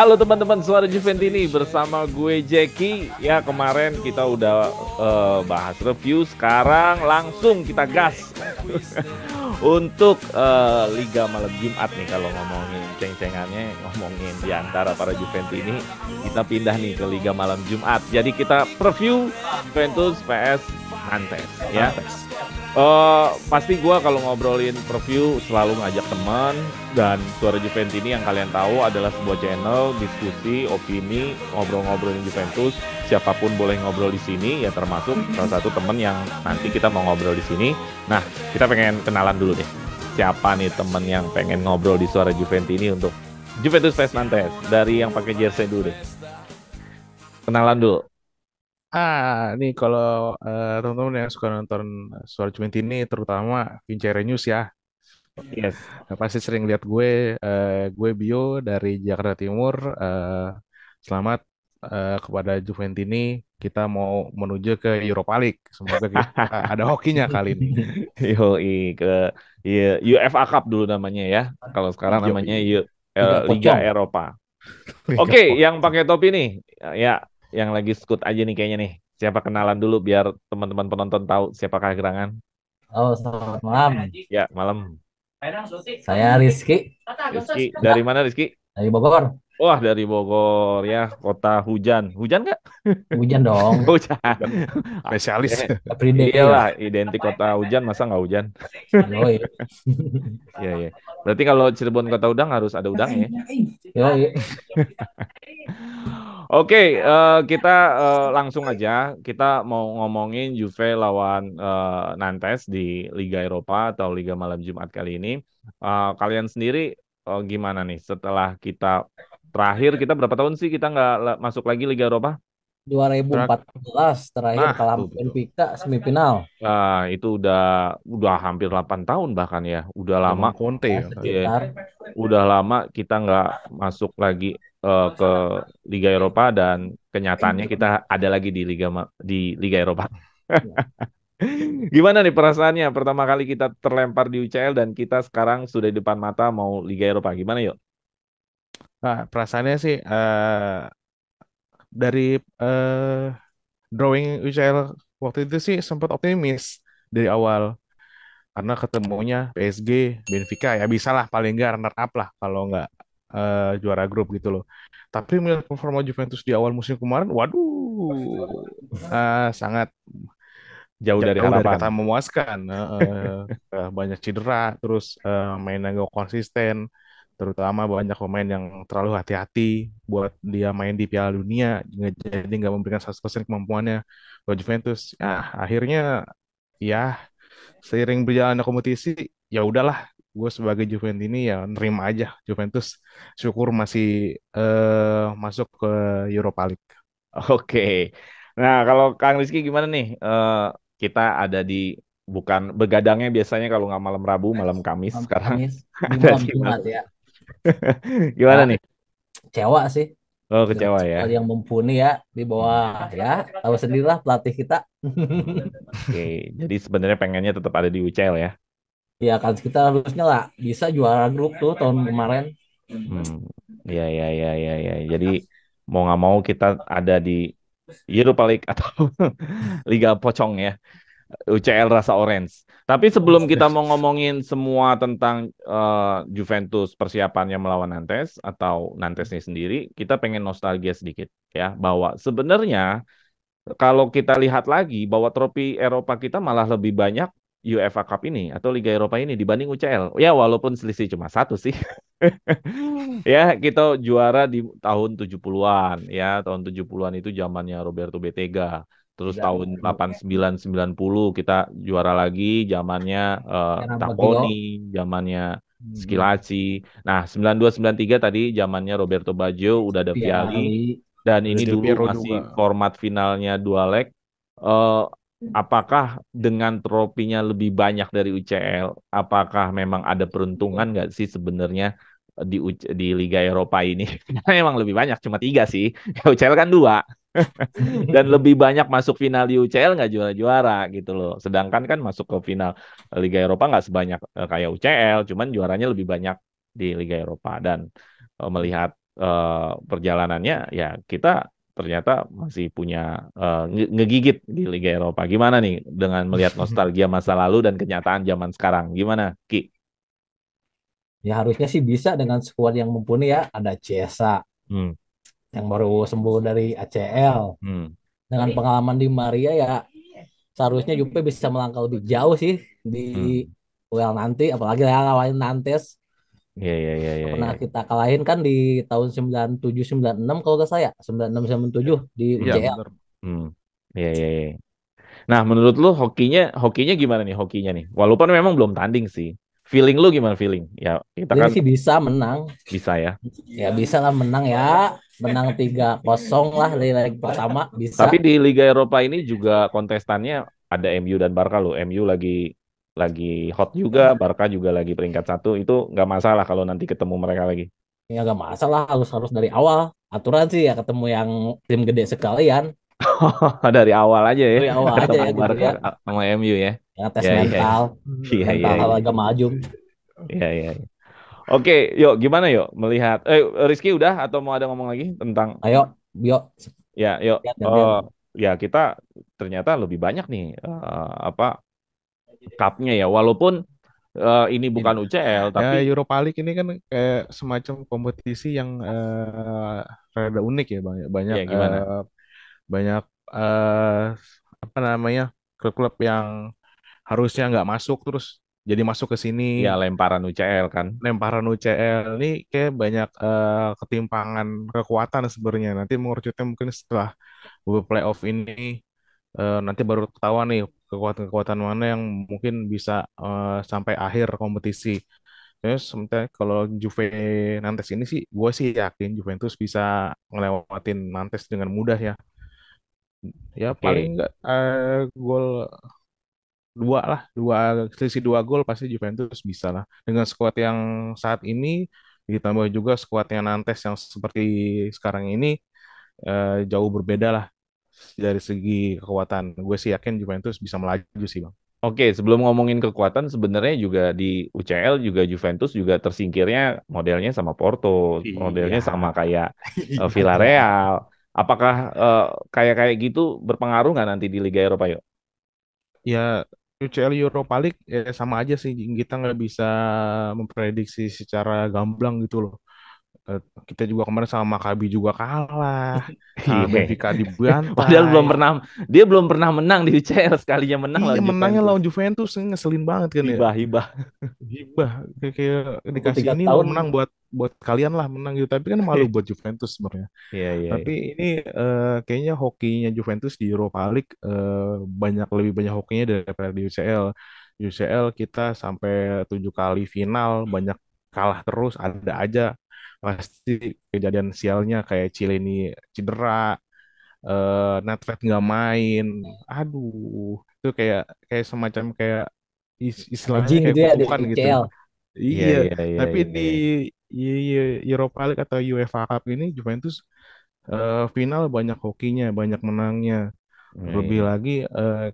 Halo teman-teman Suara Juventini bersama gue Jackie. Ya kemarin kita udah bahas review, sekarang langsung kita gas untuk Liga Malam Jumat nih. Kalau ngomongin ceng-cengannya, ngomongin di antara para Juventini, kita pindah nih ke Liga Malam Jumat. Jadi kita preview Juventus PS Nantes ya. Pasti gue kalau ngobrolin preview selalu ngajak teman, dan Suara Juventini yang kalian tahu adalah sebuah channel diskusi, opini, ngobrol-ngobrolin Juventus. Siapapun boleh ngobrol di sini, ya termasuk salah satu teman yang nanti kita mau ngobrol di sini. Nah, kita pengen kenalan dulu deh. Siapa nih teman yang pengen ngobrol di Suara Juventini untuk Juventus vs Nantes? Dari yang pakai jersey dulu deh. Kenalan dulu. Ini kalau teman-teman yang suka nonton Suara Juventini, terutama Vincerenius ya, Yes. pasti sering lihat gue Bio dari Jakarta Timur. Selamat kepada Juventini, kita mau menuju ke Europa League. Semoga kita ada hokinya kali ini. Yoi ke UEFA Cup dulu namanya ya. Kalau sekarang namanya Yoi, Liga Liga Pocong. Eropa. Liga Oke, yang Pocong. pakai topi nih, ya, yang lagi skut aja nih kayaknya nih. Siapa kenalan dulu biar teman-teman penonton tahu siapakah gerangan. Oh, selamat malam. Ya, malam. Saya Rizky Rizky, dari mana Rizky? dari Bogor. Wah, dari Bogor ya, kota hujan. Hujan nggak? Hujan dong. Hujan. Dan spesialis. Everyday Iyalah, lah. identik kota hujan, masa nggak hujan? Yoi. Iya, iya. Berarti kalau Cirebon kota udang harus ada udang ya? Yoi. Oke, kita langsung aja. Kita mau ngomongin Juve lawan Nantes di Liga Eropa atau Liga Malam Jumat kali ini. Kalian sendiri gimana nih? Setelah kita terakhir, kita berapa tahun sih kita nggak masuk lagi Liga Eropa? 2014 terakhir Nah, kalah tuh betul. Benfica semifinal. Itu udah hampir 8 tahun bahkan ya. Udah lama, Zaman Conte Ya, ya. ya, sekitar. udah lama kita nggak masuk lagi ke Liga Eropa, dan kenyataannya kita ada lagi di Liga Eropa. Gimana nih perasaannya? Pertama kali kita terlempar di UCL dan kita sekarang sudah di depan mata mau Liga Eropa. Gimana yuk? Nah, perasaannya sih dari drawing UCL waktu itu sih sempat optimis dari awal, karena ketemunya PSG, Benfica ya bisa lah paling nggak runner up lah kalau nggak juara grup gitu loh. Tapi melihat performa Juventus di awal musim kemarin, waduh, sangat Jauh dari jauh dari harapan. kata memuaskan. Banyak cedera, terus mainnya nggak konsisten, terutama banyak pemain yang terlalu hati-hati buat dia main di Piala Dunia, jadi nggak memberikan 100% kemampuannya buat Juventus. Akhirnya ya seiring berjalannya kompetisi, ya udahlah, gue sebagai Juventus ini ya nerima aja. Juventus syukur masih masuk ke Europa League. Oke. Nah, kalau Kang Rizky gimana nih? Kita ada di bukan begadangnya biasanya kalau nggak malam Rabu, malam Kamis. Malam Sekarang Kamis di ada malam di Jumat malam. ya. Gimana Ya, nih? kecewa sih Oh, dengan kecewa skuad ya. yang mumpuni ya di Hmm. bawah ya. Tahu sendirilah pelatih kita. Oke, jadi sebenarnya pengennya tetap ada di UCL ya. Ya kan kita harusnya lah bisa juara grup tuh tahun kemarin. Hmm, ya, ya, ya, ya, ya. Jadi mau nggak mau kita ada di Europa League atau Liga Pocong ya, UCL rasa orange. Tapi sebelum kita mau ngomongin semua tentang Juventus persiapannya melawan Nantes atau Nantesnya sendiri, kita pengen nostalgia sedikit ya, bahwa sebenarnya kalau kita lihat lagi bahwa trofi Eropa kita malah lebih banyak UEFA Cup ini atau Liga Eropa ini dibanding UCL. Ya walaupun selisih cuma satu sih. Ya, kita juara di tahun 70-an ya. Tahun 70-an itu zamannya Roberto Betega. Terus Tiga tahun 89 90 kita juara lagi zamannya era Taponi, Bagio. zamannya Hmm. Skilacci. Nah, 92 93 tadi zamannya Roberto Baggio udah ada Vialli, Piali. dan Ada ini Del dulu Piero masih juga. format finalnya dua leg. Eh, apakah dengan tropinya lebih banyak dari UCL, apakah memang ada peruntungan nggak sih sebenarnya di Liga Eropa ini? Karena memang lebih banyak, cuma tiga sih. UCL kan dua. Dan lebih banyak masuk final di UCL nggak juara-juara gitu loh. Sedangkan kan masuk ke final Liga Eropa nggak sebanyak kayak UCL, cuman juaranya lebih banyak di Liga Eropa. Dan melihat perjalanannya ya kita ternyata masih punya ngegigit di Liga Eropa. Gimana nih dengan melihat nostalgia masa lalu dan kenyataan zaman sekarang? Gimana, Ki? Ya harusnya sih bisa dengan skuad yang mumpuni ya. Ada Ciesa Hmm, yang baru sembuh dari ACL. hmm, Dengan pengalaman di Maria ya seharusnya Jupe bisa melangkah lebih jauh sih di hmm. UEL nanti. Apalagi ya lawan Nantes. Ya, ya, ya, ya, Pernah ya. kita kalahin kan di tahun 97 enam kalau nggak saya. 96 97 di Iya Hmm, UCL. bener. hmm. Ya, ya, ya. Nah, menurut lu hokinya gimana nih hokinya nih? Walaupun memang belum tanding sih. Feeling lu gimana feeling? Ya, kita Paling kan sih bisa menang. bisa ya. Ya bisa lah menang ya. Menang 3-0 lah dari leg pertama bisa. Tapi di Liga Eropa ini juga kontestannya ada MU dan Barca loh. MU lagi hot juga, Barca juga lagi peringkat satu. Itu nggak masalah kalau nanti ketemu mereka lagi. Ya gak masalah harus harus dari awal. Aturan sih ya ketemu yang tim gede sekalian. Dari awal aja ya Dari awal aja ketemu ya gitu Barca ya. sama MU ya. Yang tes Ya, iya, mental. iya, iya, Mental iya, agak maju. iya, iya. Oke, yuk gimana yuk melihat? Rizky udah atau mau ada ngomong lagi tentang? Ayo, Bio. Ya, yuk. Lihat, lihat. Ya kita ternyata lebih banyak nih apa cupnya ya. Walaupun ini Ini bukan UCL, ya tapi Europa League ini kan kayak semacam kompetisi yang rada unik ya, banyak banyak ya gimana? banyak eh, apa namanya, klub-klub yang harusnya nggak masuk terus jadi masuk ke sini. Ya lemparan UCL kan. Lemparan UCL ini kayak banyak ketimpangan kekuatan sebenarnya. Nanti mengerucutnya mungkin setelah playoff ini, nanti baru ketahuan nih kekuatan-kekuatan mana yang mungkin bisa sampai akhir kompetisi. Terus sementara kalau Juve Nantes ini sih, gue sih yakin Juventus bisa ngelewatin Nantes dengan mudah ya. Ya paling Oke. enggak gol dua lah, selisih 2 gol pasti Juventus bisa lah. Dengan skuad yang saat ini ditambah juga skuadnya Nantes yang seperti sekarang ini, jauh berbeda lah dari segi kekuatan. Gue sih yakin Juventus bisa melaju sih bang. Oke, sebelum ngomongin kekuatan, sebenarnya juga di UCL juga Juventus juga tersingkirnya modelnya sama Porto, modelnya Iya, sama kayak iya, iya. Villarreal. Apakah kayak kayak gitu berpengaruh nggak nanti di Liga Eropa yuk? Ya UCL Europa League ya sama aja sih, kita nggak bisa memprediksi secara gamblang gitu loh. Eh, Kita juga kemarin sama Maccabi juga kalah, sama Iya. Benfica Padahal dibantai. dia belum pernah menang di UCL, sekalinya menang Iya lawan menangnya Juventus. lawan Juventus ngeselin banget kan ya. Hibah, hibah. Gibah kayak Tunggu dikasih tiga ini lo tahun. menang buat buat kalian lah menang gitu, tapi kan malu buat Juventus sebenarnya. Iya, iya, Tapi iya. ini kayaknya hokinya Juventus di Europa League lebih banyak hokinya daripada di UCL. Di UCL kita sampai 7 kali final banyak kalah terus, ada aja pasti kejadian sialnya kayak Chilini cedera, Nedved nggak main, aduh itu kayak kayak semacam kayak istilahnya Anjing kayak gitu ya di kutukan gitu. UCL. Iya, Iya, iya, iya, tapi iya, di iya. Europa League atau UEFA Cup ini Juventus final banyak hokinya, banyak menangnya. Iya, Terlebih iya. lagi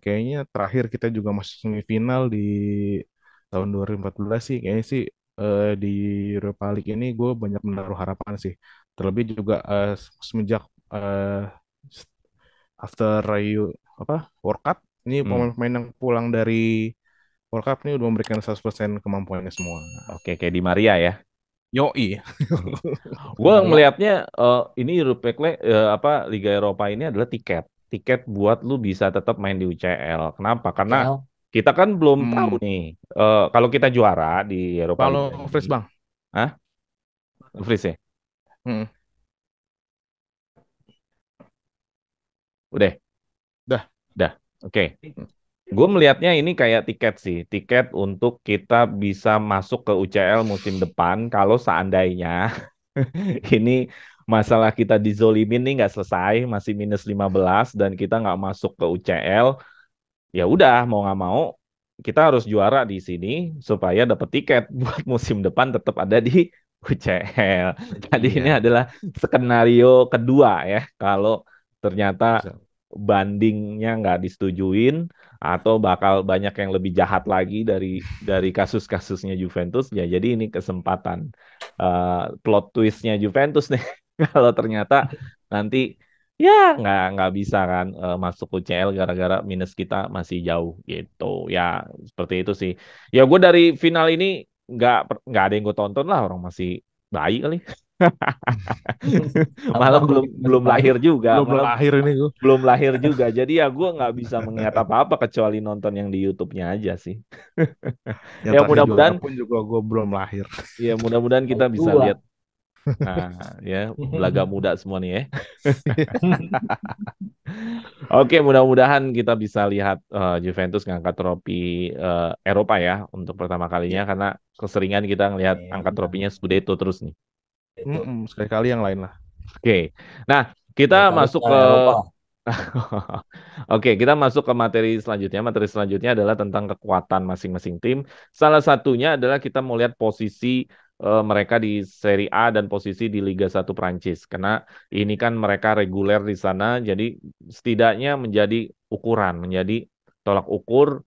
kayaknya terakhir kita juga masuk semifinal di tahun 2014 sih, kayaknya sih di Europa League ini gue banyak menaruh harapan sih. Terlebih juga semenjak after apa World Cup ini Hmm. pemain-pemain yang pulang dari World Cup ini udah memberikan 100% kemampuannya semua. Oke, kayak di Maria ya. Yoi. Gue Maria melihatnya ini apa Liga Eropa ini adalah tiket buat lu bisa tetap main di UCL. Kenapa? Karena UCL. kita kan belum tahu Hmm, nih kalau kita juara di Eropa kalau League Fresh ini, Bang. ah, Fris ya, Hmm, udah, dah. dah, oke. Gue melihatnya ini kayak tiket sih, tiket untuk kita bisa masuk ke UCL musim depan kalau seandainya ini masalah kita dizolimin nih nggak selesai, masih -15 dan kita nggak masuk ke UCL. Ya udah mau nggak mau kita harus juara di sini supaya dapat tiket buat musim depan tetap ada di UCL. Jadi ini Iya, adalah skenario kedua ya kalau ternyata bisa. bandingnya nggak disetujuin atau bakal banyak yang lebih jahat lagi dari kasus-kasusnya Juventus ya. Jadi ini kesempatan plot twistnya Juventus nih kalau ternyata nanti ya nggak bisa kan masuk UCL gara-gara minus kita masih jauh gitu ya, seperti itu sih. Ya gue dari final ini nggak ada yang gue tonton lah, orang masih bayi kali. Apa Malam gue belum masih belum baik. lahir juga, Belum malam lahir ini gue. belum lahir juga. Jadi ya gue nggak bisa mengingat apa-apa kecuali nonton yang di YouTube-nya aja sih. Yang Ya terakhir juara mudah-mudahan, pun juga gue belum lahir. ya mudah-mudahan kita Baik bisa lihat. dua. Nah, ya belaga muda semua nih ya. Oke, mudah-mudahan kita bisa lihat Juventus ngangkat trofi Eropa ya untuk pertama kalinya, Ya, karena keseringan kita ngelihat Ya, angkat benar. trofinya Scudetto terus nih. Itu sekali-kali yang lain lah. Oke, nah kita kali-kali masuk ke ke Eropa. Oke, kita masuk ke materi selanjutnya. Materi selanjutnya adalah tentang kekuatan masing-masing tim. Salah satunya adalah kita mau lihat posisi mereka di Serie A dan posisi di Liga 1 Prancis. Karena ini kan mereka reguler di sana, jadi setidaknya menjadi ukuran, menjadi tolak ukur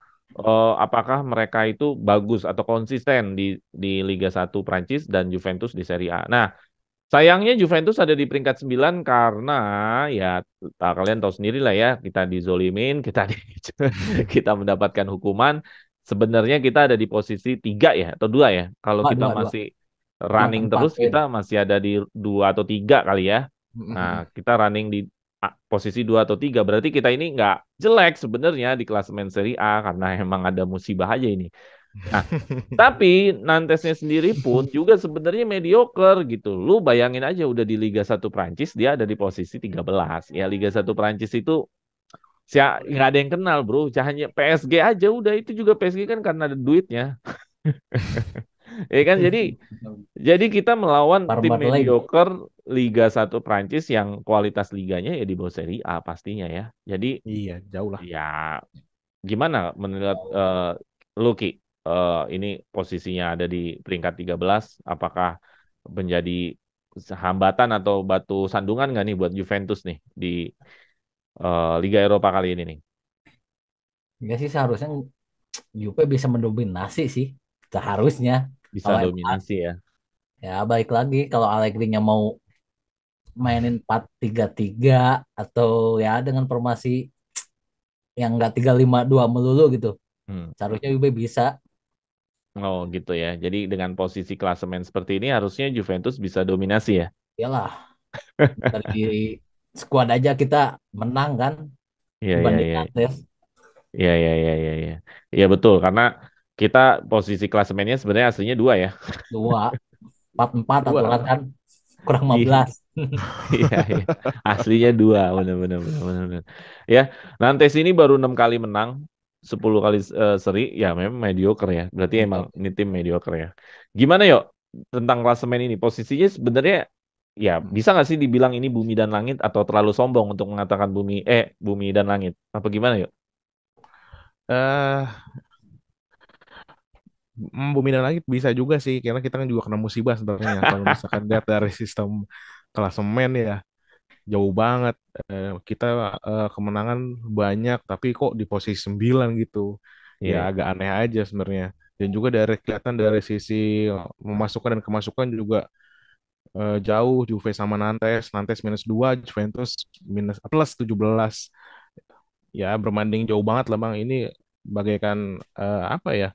apakah mereka itu bagus atau konsisten di Liga 1 Prancis dan Juventus di Serie A. Nah, sayangnya Juventus ada di peringkat 9 karena ya kalian tahu sendiri lah ya, kita dizolimin, kita mendapatkan hukuman. Sebenarnya kita ada di posisi 3 ya atau 2 ya. Kalau Dua, kita dua, dua. masih Empat, running empat terus poin. kita masih ada di 2 atau 3 kali ya. Nah, kita running di posisi 2 atau 3 berarti kita ini nggak jelek sebenarnya di klasemen Serie A karena emang ada musibah aja ini. Nah, tapi Nantesnya sendiri pun juga sebenarnya mediocre gitu. Lu bayangin aja udah di Liga 1 Prancis dia ada di posisi 13. Ya Liga 1 Prancis itu nggak ada yang kenal, Bro. Hanya PSG aja udah, itu juga PSG kan karena ada duitnya. Ya kan, jadi kita melawan tim Farmer League. mediocre Liga 1 Prancis yang kualitas liganya ya di bawah Serie A pastinya ya. Jadi Iya, jauh lah. ya gimana menurut Lucky? Ini posisinya ada di peringkat 13, apakah menjadi hambatan atau batu sandungan nggak nih buat Juventus nih di Liga Eropa kali ini nih? Ya sih seharusnya Juve bisa mendominasi sih. Seharusnya. Bisa Kalau emang, dominasi ya. ya baik lagi kalau Allegri-nya mau mainin 4-3-3 atau ya dengan formasi yang enggak 3-5-2 melulu gitu. Hmm. Seharusnya Juve bisa. Oh gitu ya. Jadi dengan posisi klasemen seperti ini harusnya Juventus bisa dominasi ya. Iyalah, dari skuad aja kita menang kan Iya iya dibanding iya. Nantes Iya iya iya iya iya. Iya betul, karena kita posisi klasemennya sebenarnya aslinya 2 ya. 2-4-4 aturan Dua. kan kurang Iya. 15. Iya, iya. Aslinya 2, benar-benar, benar-benar. Ya, Nantes ini baru 6 kali menang, 10 kali seri, ya memang mediocre ya. Berarti emang Mediocre. ini tim mediocre ya. Gimana yuk tentang klasemen ini? Posisinya sebenarnya ya bisa nggak sih dibilang ini bumi dan langit atau terlalu sombong untuk mengatakan bumi dan langit? Apa gimana yuk? eh Bumi dan langit bisa juga sih, karena kita kan juga kena musibah sebenarnya. Kalau misalkan lihat dari sistem klasemen ya, jauh banget. Kita kemenangan banyak, tapi kok di posisi 9 gitu. Ya Iya, iya. agak aneh aja sebenarnya. Dan juga dari kelihatan dari sisi memasukkan dan kemasukan juga jauh Juve sama Nantes. Nantes -2, Juventus +17. Ya berbanding jauh banget lah Bang. Ini bagaikan apa ya?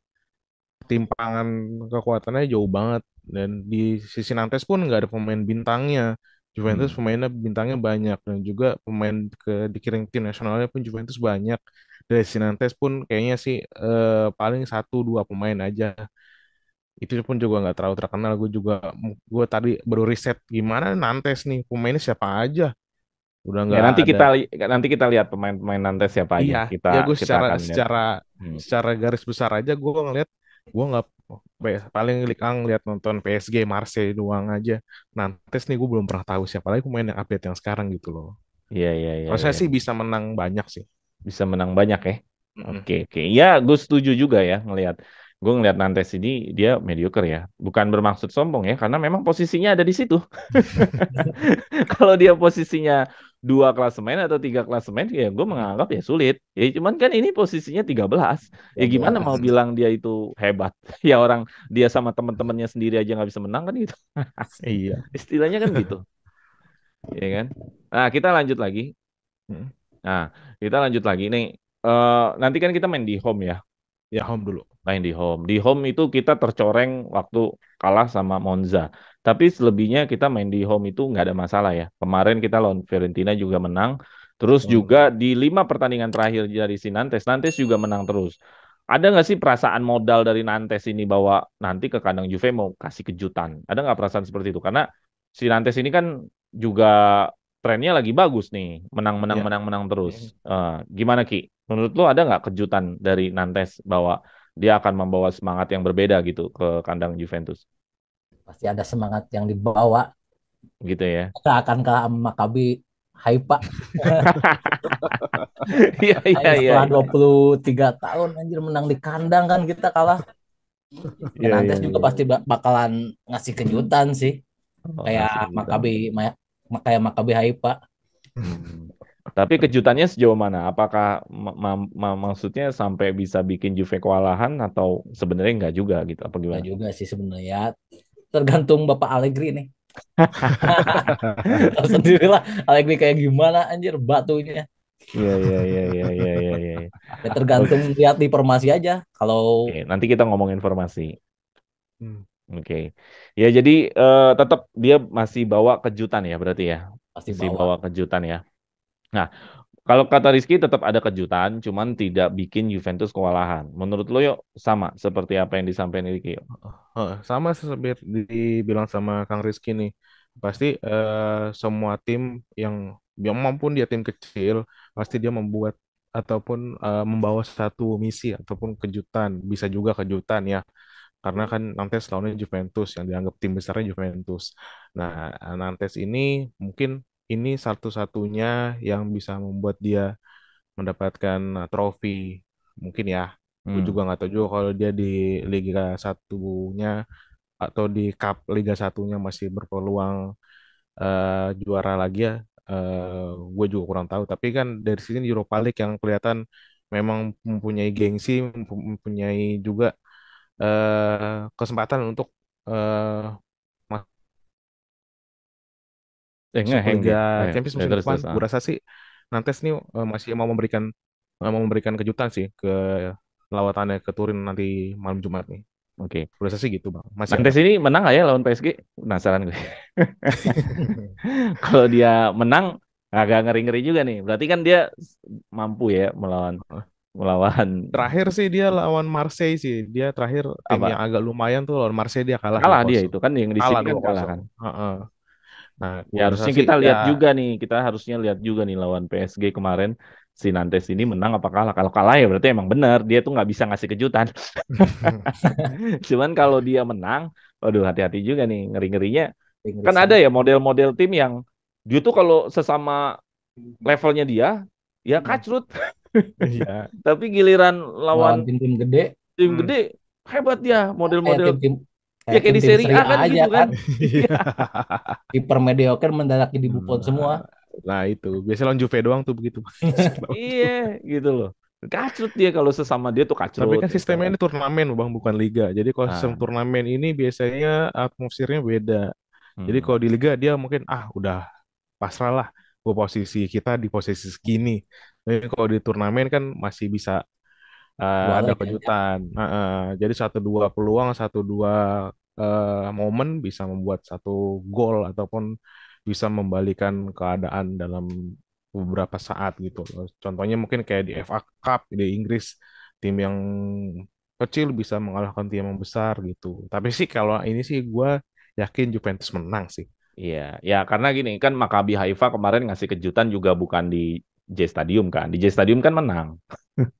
Timpangan kekuatannya jauh banget, dan di sisi Nantes pun nggak ada pemain bintangnya. Juventus Hmm. pemainnya bintangnya banyak, dan juga pemain dikirim tim nasionalnya pun Juventus banyak. Dari sisi Nantes pun kayaknya sih paling 1 2 pemain aja. Itu pun juga nggak terlalu terkenal. Gue tadi baru riset gimana Nantes nih pemainnya siapa aja. Udah Ya nggak ada. nanti kita lihat pemain-pemain Nantes siapa aja. Iya, Kita ya gue kita secara akan lihat. secara Hmm. secara garis besar aja gue ngeliat, gue nggak paling lihat nonton PSG Marseille doang aja. Nantes nih gue belum pernah tahu siapa lagi pemain yang update yang sekarang gitu loh. Iya iya iya Kalau saya iya. sih bisa menang banyak sih. Bisa menang banyak ya. Mm-mm. Oke, oke. Ya, gue setuju juga ya gue ngelihat Nantes ini dia mediocre ya. Bukan bermaksud sombong ya, karena memang posisinya ada di situ. Kalau dia posisinya 2 klasemen atau 3 klasemen, ya gue menganggap ya sulit. Ya cuman kan ini posisinya 13. Ya gimana mau 13. bilang dia itu hebat? Ya orang dia sama teman-temannya sendiri aja nggak bisa menang kan gitu. Iya. Istilahnya kan gitu, ya kan? Nah, kita lanjut lagi. Hmm. Nah, kita lanjut lagi nih. Nanti kan kita main di home ya. Ya home dulu. Main di home. Di home itu kita tercoreng waktu kalah sama Monza. Tapi selebihnya kita main di home itu nggak ada masalah ya. Kemarin kita lawan Fiorentina juga menang. Terus juga di 5 pertandingan terakhir dari si Nantes, Nantes juga menang terus. Ada nggak sih perasaan modal dari Nantes ini bahwa nanti ke kandang Juve mau kasih kejutan? Ada nggak perasaan seperti itu? Karena si Nantes ini kan juga trennya lagi bagus nih, menang menang Ya. menang menang terus. Gimana Ki? Menurut lo ada nggak kejutan dari Nantes bahwa dia akan membawa semangat yang berbeda gitu ke kandang Juventus, Pasti ada semangat yang dibawa. gitu ya? Kita akan kalah sama Maccabi Haifa. Iya iya iya. Setelah 23 tahun anjir menang di kandang kan kita kalah. Ya Iya iya Nantes juga iya. pasti bakalan ngasih kejutan sih. Oh, Kayak ngasih kejutan. Maccabi Haifa. Hmm. Tapi kejutannya sejauh mana? Apakah maksudnya sampai bisa bikin Juve kewalahan atau sebenarnya enggak juga gitu? Apa Ya gimana? juga sih sebenarnya. Tergantung Bapak Allegri nih. Tahu sendirilah Allegri kayak gimana anjir batunya. Iya iya iya iya iya iya iya. Ya Oke, tergantung lihat di formasi aja. Kalau nanti kita ngomong informasi. Hmm. Oke. Ya jadi tetap dia masih bawa kejutan ya berarti ya. pasti Masih bawa. bawa kejutan ya. Nah, kalau kata Rizky tetap ada kejutan, cuman tidak bikin Juventus kewalahan. Menurut lo yuk sama seperti apa yang disampaikan Rizky yuk. Sama seperti dibilang sama Kang Rizky nih. Pasti semua tim yang maupun dia tim kecil, pasti dia membuat ataupun membawa satu misi ataupun kejutan, bisa juga kejutan ya. Karena kan Nantes lawannya Juventus yang dianggap tim besarnya Juventus. Nah, Nantes ini mungkin ini satu-satunya yang bisa membuat dia mendapatkan trofi mungkin ya. Gue Hmm. juga nggak tahu juga kalau dia di Liga Satunya atau di Cup Liga Satunya masih berpeluang juara lagi ya. Gue juga kurang tahu. Tapi kan dari sini Europa League yang kelihatan memang mempunyai gengsi, mempunyai juga kesempatan untuk masuk ke Ngeheng Liga dia. Champions Ya, musim terus depan. terus. Gue rasa sih Nantes nih masih mau memberikan kejutan sih ke lawatannya ke Turin nanti malam Jumat nih. Oke. Gue rasa sih gitu bang. Masih ada. Nantes ini menang nggak ya lawan PSG? Penasaran gue. Kalau dia menang agak ngeri-ngeri juga nih. Berarti kan dia mampu ya melawan melawan Terakhir sih dia lawan Marseille sih. Dia terakhir tim apa? yang agak lumayan tuh lawan Marseille dia kalah dua Kalah dia kosong. itu kan yang di Kalah sini kan dua kalah kosong. kan. Heeh. Nah, Ya gue rasa harusnya sih kita ya lihat juga nih, kita harusnya lihat juga nih lawan PSG kemarin si Nantes ini menang apa kalah. Kalau kalah ya berarti emang benar dia tuh nggak bisa ngasih kejutan. Cuman kalau dia menang, waduh hati-hati juga nih ngeri-ngerinya. Kan Inggris ada juga. ya model-model tim yang dia tuh kalau sesama levelnya dia ya kacrut. iya. Tapi giliran lawan Lawan tim-tim gede tim Hmm. gede hebat dia kayak model-model tim-tim ya kayak kayak di tim-tim Serie A Serie A kan aja gitu kan. kan. Kiper mediocre mendadak jadi Buffon semua. Nah, nah itu biasanya lawan Juve doang tuh begitu. Iya gitu loh. Kacrut dia kalau sesama dia tuh Tapi kacrut kan gitu. sistemnya ini turnamen bang, bukan liga. Jadi kalau sistem Ah, turnamen ini biasanya atmosfernya beda. Jadi hmm. kalau di liga dia mungkin udah pasrah lah. Posisi kita di posisi segini. Tapi kalau di turnamen kan masih bisa Dua ada leg aja. kejutan. Jadi satu dua peluang, satu dua momen bisa membuat satu gol ataupun bisa membalikan keadaan dalam beberapa saat gitu loh. Contohnya mungkin kayak di FA Cup di Inggris, tim yang kecil bisa mengalahkan tim yang besar gitu. Tapi sih kalau ini sih gue yakin Juventus menang sih. Iya, ya karena gini kan Maccabi Haifa kemarin ngasih kejutan juga bukan di J Stadium kan. Di J Stadium kan menang.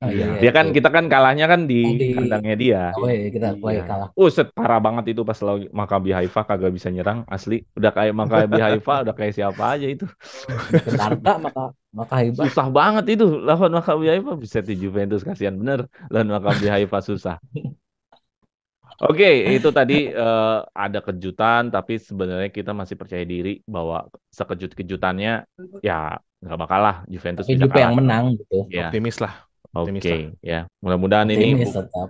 Oh iya Iya, Dia kan itu. kita kan kalahnya kan di Yang di kandangnya dia. away kita away iya. kalah. Set parah banget itu pas lawan Maccabi Haifa kagak bisa nyerang asli. Udah kayak Maccabi Haifa, udah kayak siapa aja itu. Jakarta maka hebat. Susah banget itu lawan Maccabi Haifa. Bisa di Juventus kasihan bener lawan Maccabi Haifa susah. Oke, itu tadi ada kejutan, tapi sebenarnya kita masih percaya diri bahwa sekejut-kejutannya ya nggak bakal lah Juventus Tapi bisa Juve yang kalah. menang gitu. Ya, Optimis lah, optimis lah. oke, ya. Mudah-mudahan ini Optimis tetap.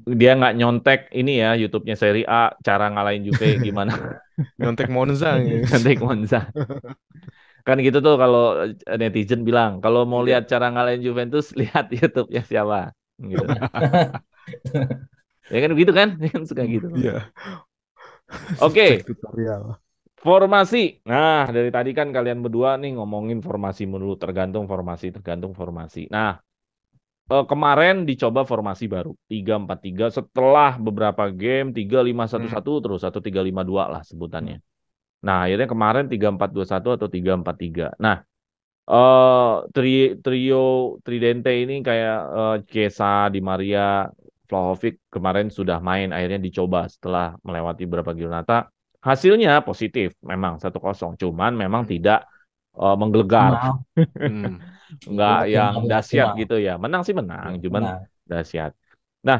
dia nggak nyontek ini ya YouTube-nya Serie A cara ngalahin Juve gimana Nyontek Monza gitu. nyontek Monza. Kan gitu tuh kalau netizen bilang kalau mau Iya. lihat cara ngalahin Juventus lihat YouTube-nya siapa gitu. Ya kan begitu kan? Ya kan suka gitu. Iya. Cek Oke, tutorial. formasi. Nah, dari tadi kan kalian berdua nih ngomongin formasi menurut tergantung formasi. Nah, kemarin dicoba formasi baru 3-4-3 setelah beberapa game 3-5-1-1 Hmm. terus atau 3-5-2 lah sebutannya. Hmm. Nah, akhirnya kemarin 3-4-2-1 atau 3-4-3. Nah, trio Tridente ini kayak Chiesa, Di Maria, Vlahovic kemarin sudah main akhirnya dicoba setelah melewati beberapa Giornata. Hasilnya positif, memang 1-0. Cuman memang Hmm. tidak menggelegar, Maksimal. Hmm. nggak Tim yang nggak dahsyat maksimal. gitu ya. Menang sih menang, Iya. cuman Menang. dahsyat. Nah,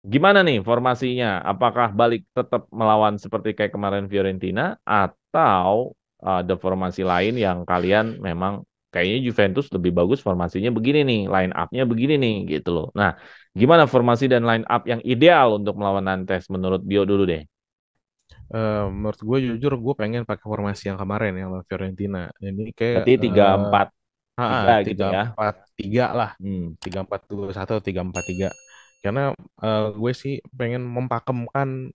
gimana nih formasinya? Apakah balik tetap melawan seperti kayak kemarin Fiorentina atau ada formasi lain yang kalian memang kayaknya Juventus lebih bagus formasinya begini nih, line up-nya begini nih gitu loh. Nah, gimana formasi dan line up yang ideal untuk melawan Nantes menurut Bio dulu deh. Menurut gue jujur gue pengen pakai formasi yang kemarin yang lawan Fiorentina. Ini kayak Berarti 3-4-3 gitu tiga ya. empat tiga lah, Hmm. 3-4-2-1, 3-4-3. Karena gue sih pengen mempakemkan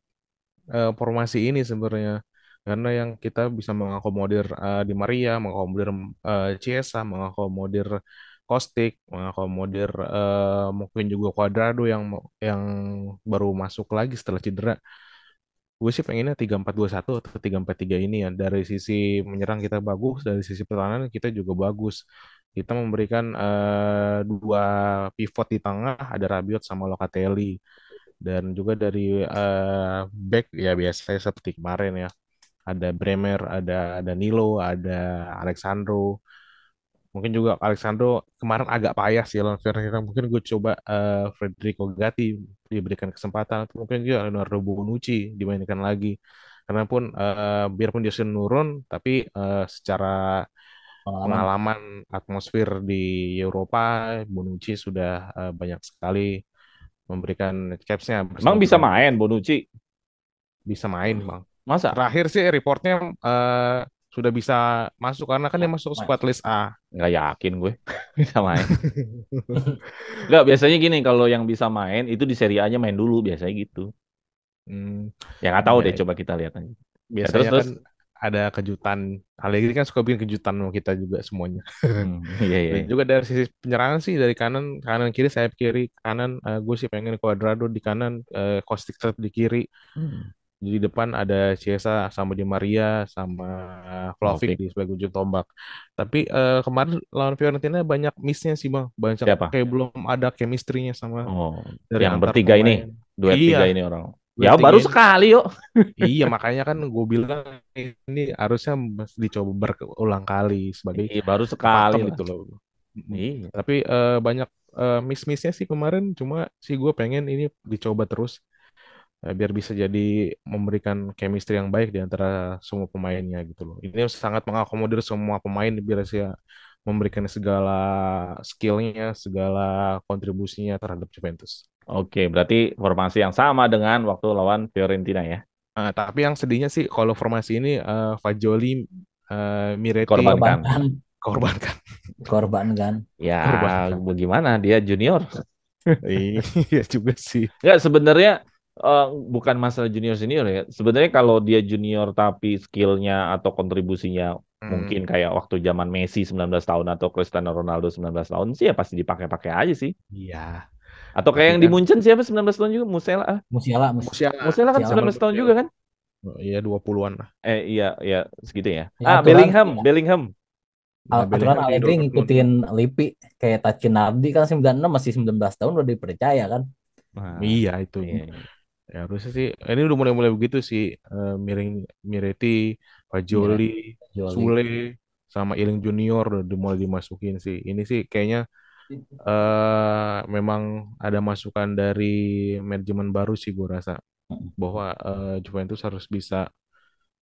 formasi ini sebenarnya. Karena yang kita bisa mengakomodir Di Maria, mengakomodir Chiesa, mengakomodir Kostic, mengakomodir mungkin juga Cuadrado yang baru masuk lagi setelah cedera. Gue sih pengennya 3-4-2-1 atau 3-4-3 ini ya. Dari sisi menyerang kita bagus, dari sisi pertahanan kita juga bagus. Kita memberikan dua pivot di tengah, ada Rabiot sama Locatelli. Dan juga dari back ya biasanya seperti kemarin ya. Ada Bremer, ada Danilo, ada Alexandro. Mungkin juga Alexandro kemarin agak payah sih lawan Fiorentina. Mungkin gue coba Federico Gatti diberikan kesempatan. Atau mungkin juga Leonardo Bonucci dimainkan lagi. Karena pun biarpun dia sudah menurun, tapi secara Pengalaman. pengalaman atmosfer di Eropa, Bonucci sudah banyak sekali memberikan capsnya Emang bersama bisa Juventus. main Bonucci? Bisa main, Bang. Masa? Terakhir sih reportnya sudah bisa masuk karena kan dia masuk squad list A. Nggak yakin gue bisa main. Nggak, biasanya gini, kalau yang bisa main itu di Serie A-nya main dulu, biasanya gitu. Hmm, Ya nggak tahu ya, deh, coba kita lihat aja. Ya terus biasanya terus. kan ada kejutan. Allegri kan suka bikin kejutan sama kita juga semuanya. Iya iya. Dan Iya. juga dari sisi penyerangan sih dari kanan kanan kiri sayap kiri kanan gue sih pengen Cuadrado di kanan Kostic tetap di kiri. Hmm. Di depan ada Chiesa sama Di Maria sama Vlahovic Taufik. di sebagai ujung tombak. Tapi kemarin lawan Fiorentina banyak missnya sih bang. Banyak Siapa? kayak belum ada chemistry-nya sama Oh, dari yang antar bertiga ini, pemain. duet Iya, tiga ini orang. Ya duet tiga baru ini. sekali yuk. Iya, makanya kan gue bilang ini harusnya dicoba berulang kali sebagai Iya baru sekali pakem lah. gitu loh. Mm. Iya. Tapi banyak miss-missnya sih kemarin. Cuma sih gue pengen ini dicoba terus biar bisa jadi memberikan chemistry yang baik di antara semua pemainnya gitu loh. Ini sangat mengakomodir semua pemain biar saya memberikan segala skillnya, segala kontribusinya terhadap Juventus. Oke, berarti formasi yang sama dengan waktu lawan Fiorentina ya. Tapi yang sedihnya sih kalau formasi ini Fagioli, Miretti Dikorbankan. Korbankan. korbankan, Korban kan. Ya, korbankan. bagaimana dia junior? Iya juga sih. Enggak, sebenarnya bukan masalah junior senior ya. Sebenarnya kalau dia junior tapi skillnya atau kontribusinya mungkin Hmm, kayak waktu zaman Messi 19 tahun atau Cristiano Ronaldo 19 tahun sih ya pasti dipakai-pakai aja sih. iya. Atau kayak Tapi yang di kan Munchen siapa 19 tahun juga Musiala. Musiala, Musiala, Musiala kan Musiala. 19 tahun Musiala. juga kan? Oh, iya 20-an lah. Iya, iya segitu ya. Ya, Ah, aturan Bellingham, Bellingham. Nah, aturan Bellingham di Allegri Dortmund. ngikutin Lippi kayak Tacinardi kan 96 masih 19 tahun udah dipercaya kan. Nah, Iya itu. iya. Ya harusnya sih. Ini udah mulai-mulai begitu sih. Miring Miretti, Fagioli, Mirip Joli. Sule, sama Iling Junior udah mulai dimasukin sih. Ini sih kayaknya memang ada masukan dari manajemen baru sih gue rasa. bahwa Juventus harus bisa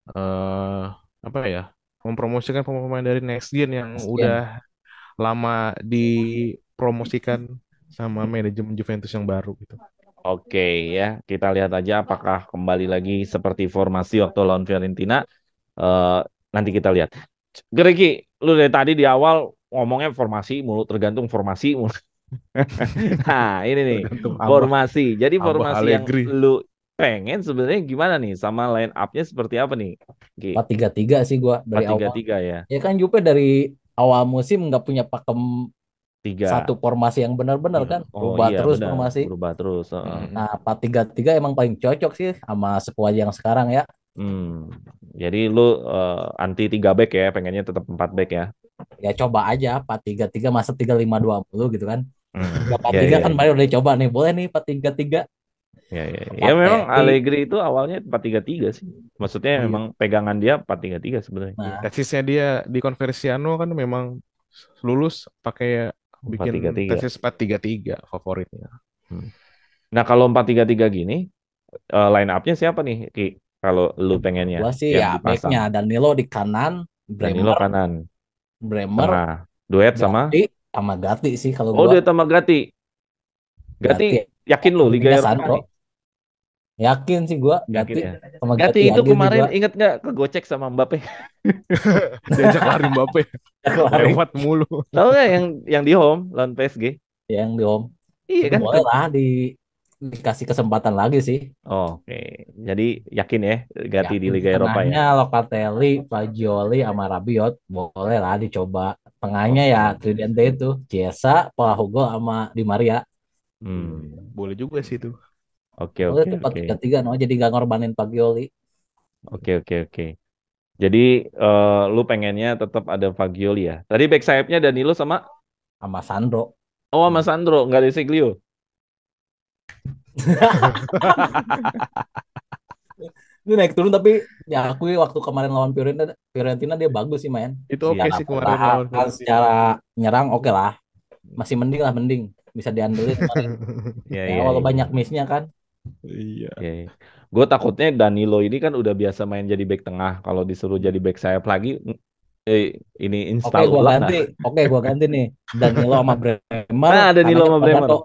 eh apa ya, mempromosikan pemain dari next gen yang Kasian. udah lama dipromosikan sama manajemen Juventus yang baru gitu. Oke ya, kita lihat aja apakah kembali lagi seperti formasi waktu lawan Fiorentina. Eh, Nanti kita lihat. Gereki, lu dari tadi di awal ngomongnya formasi mulu, tergantung formasi mulu. Nah, ini nih Tergantung formasi. Jadi Abah formasi yang Allegri. lu pengen sebenarnya gimana nih? Sama line up-nya seperti apa nih? Ki, 4-3-3 sih gua empat dari tiga awal. tiga ya. Ya kan Jupe dari awal musim nggak punya pakem Tiga. satu formasi yang benar-benar kan, Oh berubah iya terus benar, formasi. berubah terus. Heeh. Mm. Nah, 4-3-3 emang paling cocok sih sama skuad yang sekarang ya. Hmm. Jadi lu anti 3 back ya, pengennya tetap 4 back ya. Ya coba aja 4-3-3 masa 3-5-2 mulu gitu kan. Ya 4-3 ya kan ya. baru udah coba nih. Boleh nih 4-3-3. Ya ya. Ya memang Martelli. Allegri itu awalnya 4-3-3 sih. Maksudnya Iya. memang pegangan dia 4-3-3 sebenarnya. Iya. Nah, Tesisnya dia di Conversiano kan memang lulus pakai Empat bikin tiga tiga. tesis 4-3-3 favoritnya. Hmm. Nah, kalau 4-3-3 gini, line up-nya siapa nih, Ki? Kalau lu pengennya gua sih yang ya dipasang. backnya Danilo di kanan, Danilo Bremer, kanan, Bremer, tengah. Duet sama Gatti, sama Gatti sih kalau Oh, gua. duet sama Gatti. Gatti Gatti yakin lu Liga sampingnya Eropa Sandro. nih? Yakin sih gua Yakin Gatti ya. sama Gatti Gatti itu yakin sih kemarin gua. inget nggak kegocek sama Mbappe? Diajak lari Mbappe Lari lewat mulu. Tahu nggak yang di home lawan PSG? yang di home. Iya Tapi kan? boleh lah dikasih kesempatan lagi sih. Oke. Jadi yakin ya Gatti di Yakin Liga sih Eropa ya? tengahnya Locatelli, Fagioli, sama Rabiot boleh lah dicoba. Tengahnya ya Oke. Tridente itu Chiesa, Palahugo sama Di Maria. Boleh juga sih itu. Oke, Boleh oke, tuh oke. 4-3-3 no jadi gak ngorbanin Fagioli. Oke, oke, oke. Jadi lu pengennya tetap ada Fagioli ya. Tadi back sayapnya Danilo sama Sama Sandro. sama Sandro, nggak ada Seglio. Ini naik turun tapi ya aku waktu kemarin lawan Fiorentina dia bagus sih main. Itu Iya. oke Secara sih kemarin lawan pertahanan, Fiorentina. secara nyerang oke lah. Masih mending lah mending bisa diandelin kemarin. Iya, Ya iya, walau iya. banyak miss-nya kan. Iya. Iya, iya. Gue takutnya Danilo ini kan udah biasa main jadi back tengah. Kalau disuruh jadi back sayap lagi, ini Oke install gua ulang ganti. lah. Oke gua ganti nih. Danilo sama Bremer, Nah, Danilo kanannya sama Bremer. Cuadrado.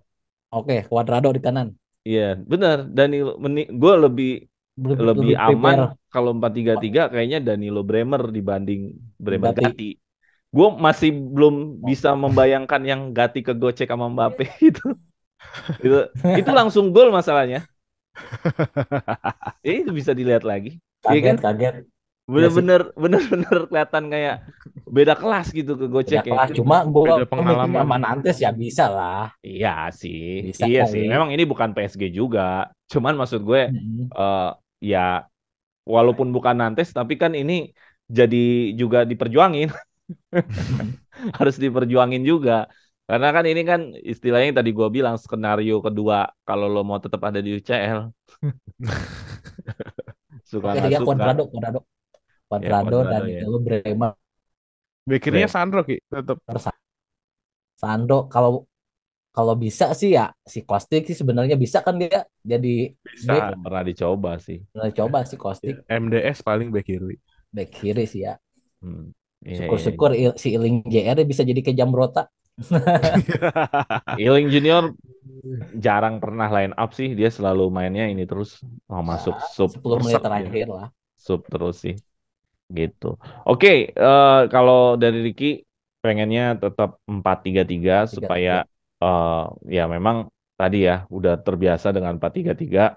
Oke, Cuadrado di kanan. Iya, benar. Danilo, gue lebih lebih Lebih aman prepare kalau 4-3-3 kayaknya Danilo Bremer dibanding Bremer Gatti. Gatti. Gue masih belum bisa membayangkan yang Gatti kegocek sama Mbappe itu. Itu, itu langsung gol masalahnya. Itu bisa dilihat lagi. Iya kan? Kaget. Ya sih, Bener-bener kelihatan kayak beda kelas gitu beda kegoceknya. kelas. Cuma gua Beda mikirnya pengalaman. sama Nantes ya bisa lah. Iya sih. Bisa Iya sih. kali. Memang ini bukan PSG juga. Cuman maksud gue Mm-mm. ya walaupun bukan Nantes tapi kan ini jadi juga diperjuangin. Harus diperjuangin juga. Karena kan ini kan istilahnya yang tadi gue bilang skenario kedua kalau lo mau tetap ada di UCL. Suka Oke, nggak dia suka. Cuadrado, Ya Cuadrado dan Cuadrado ya. itu Bremer, Back kirinya Sandro Ki tetap. Sandro. Kalau bisa sih ya si Kostik sih sebenarnya bisa kan dia jadi Bisa. back. Belum pernah dicoba sih. Nah, coba si Kostik MDS paling back kiri. back kiri sih ya. Hmm. Iya, iya, Syukur-syukur si Iling JR bisa jadi ke Jambrota. Ealing Junior jarang pernah line up sih, dia selalu mainnya ini terus mau masuk sub 10 menit Resep terakhir lah. sub terus sih gitu. Oke, kalau dari Ricky pengennya tetap 4-3-3 supaya ya memang tadi ya udah terbiasa dengan 4-3-3.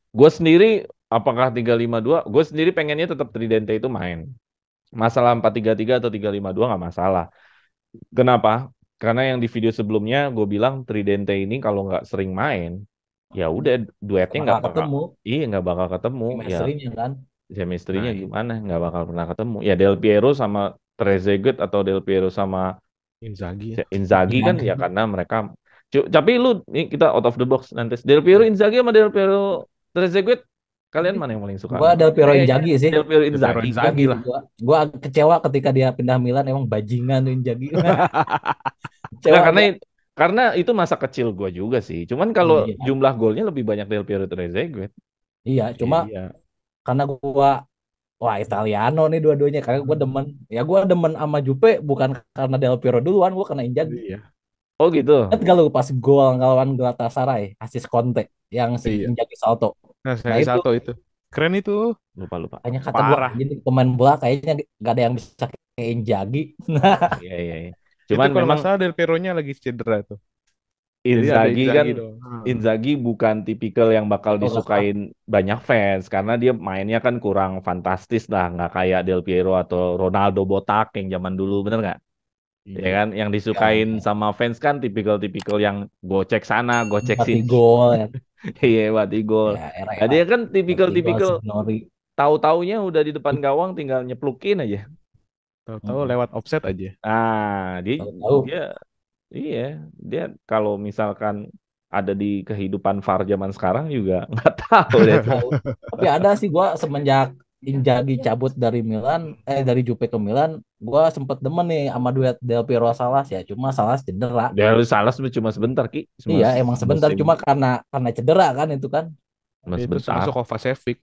Gue sendiri apakah 3-5-2? Gue sendiri pengennya tetap Tridente itu main. Masalah 4-3-3 atau 3-5-2 nggak masalah. Kenapa? Karena yang di video sebelumnya gue bilang Tridente ini kalau nggak sering main, ya udah duetnya nggak bakal, ketemu iya nggak bakal ketemu. Ya chemistry-nya kan. chemistry-nya Nah, gimana? Nggak bakal pernah ketemu. Ya Del Piero sama Trezeguet atau Del Piero sama Inzaghi ya. Inzaghi kan ya karena mereka. Tapi lu ini kita out of the box nanti. Del Piero Inzaghi sama Del Piero Trezeguet, kalian mana yang paling suka? Gua Del Piero Inzaghi sih. Del Piero Del Piero Inzaghi. Inzaghi lah. Gua kecewa ketika dia pindah Milan, emang bajingan tuh Inzaghi. Kecewa Nah, gua. karena itu masa kecil gue juga sih. Cuman kalau Iya. jumlah golnya lebih banyak Del Piero Trezeguet. Iya, cuma Iya, karena gua wah Italiano nih dua-duanya karena gua demen. Ya gua demen sama Jupe bukan karena Del Piero duluan, gua karena Inzaghi. iya, Oh gitu. Ingat gak lu pas gol ngelawan Galatasaray, asis Conte yang si iya. Inzaghi salto. Nah, Nah saya itu salto itu. Keren itu. Lupa lupa. kayaknya kata gua Parah. jadi pemain bola kayaknya gak ada yang bisa kayak Inzaghi. Nah, Iya iya. Iya. Itu Cuman kalau memang nggak salah Del Piero-nya lagi cedera tuh. Jadi ada Inzaghi kan Inzaghi dong. Inzaghi bukan tipikal yang bakal kalau nggak salah. disukain banyak fans karena dia mainnya kan kurang fantastis lah, nggak kayak Del Piero atau Ronaldo botak yang zaman dulu, bener nggak? Ya Iya. kan, yang Ya, disukain sama fans kan tipikal-tipikal yang gocek sana, gocek berarti sini. gol ya. Iya, buat gol. Ya Nah, era-era dia kan berarti gol tipikal-tipikal Signori. tahu-taunya udah di depan gawang tinggal nyeplukin aja. Tahu-tahu Mm-mm. lewat offset aja. Ah, dia Tahu-tahu dia iya, dia kalau misalkan ada di kehidupan VAR zaman sekarang juga nggak tahu deh tuh. tahu. Tapi ada sih gua semenjak Inzaghi cabut dari Milan, dari Juve ke Milan, gua sempet demen nih sama duet Del Piero Salas ya. Cuma Salas cedera. Dia salah cuma sebentar Ki, cuma Iya, emang sebentar musim cuma karena cedera kan itu kan. cuma Itu sebentar. masuk Kovacevic.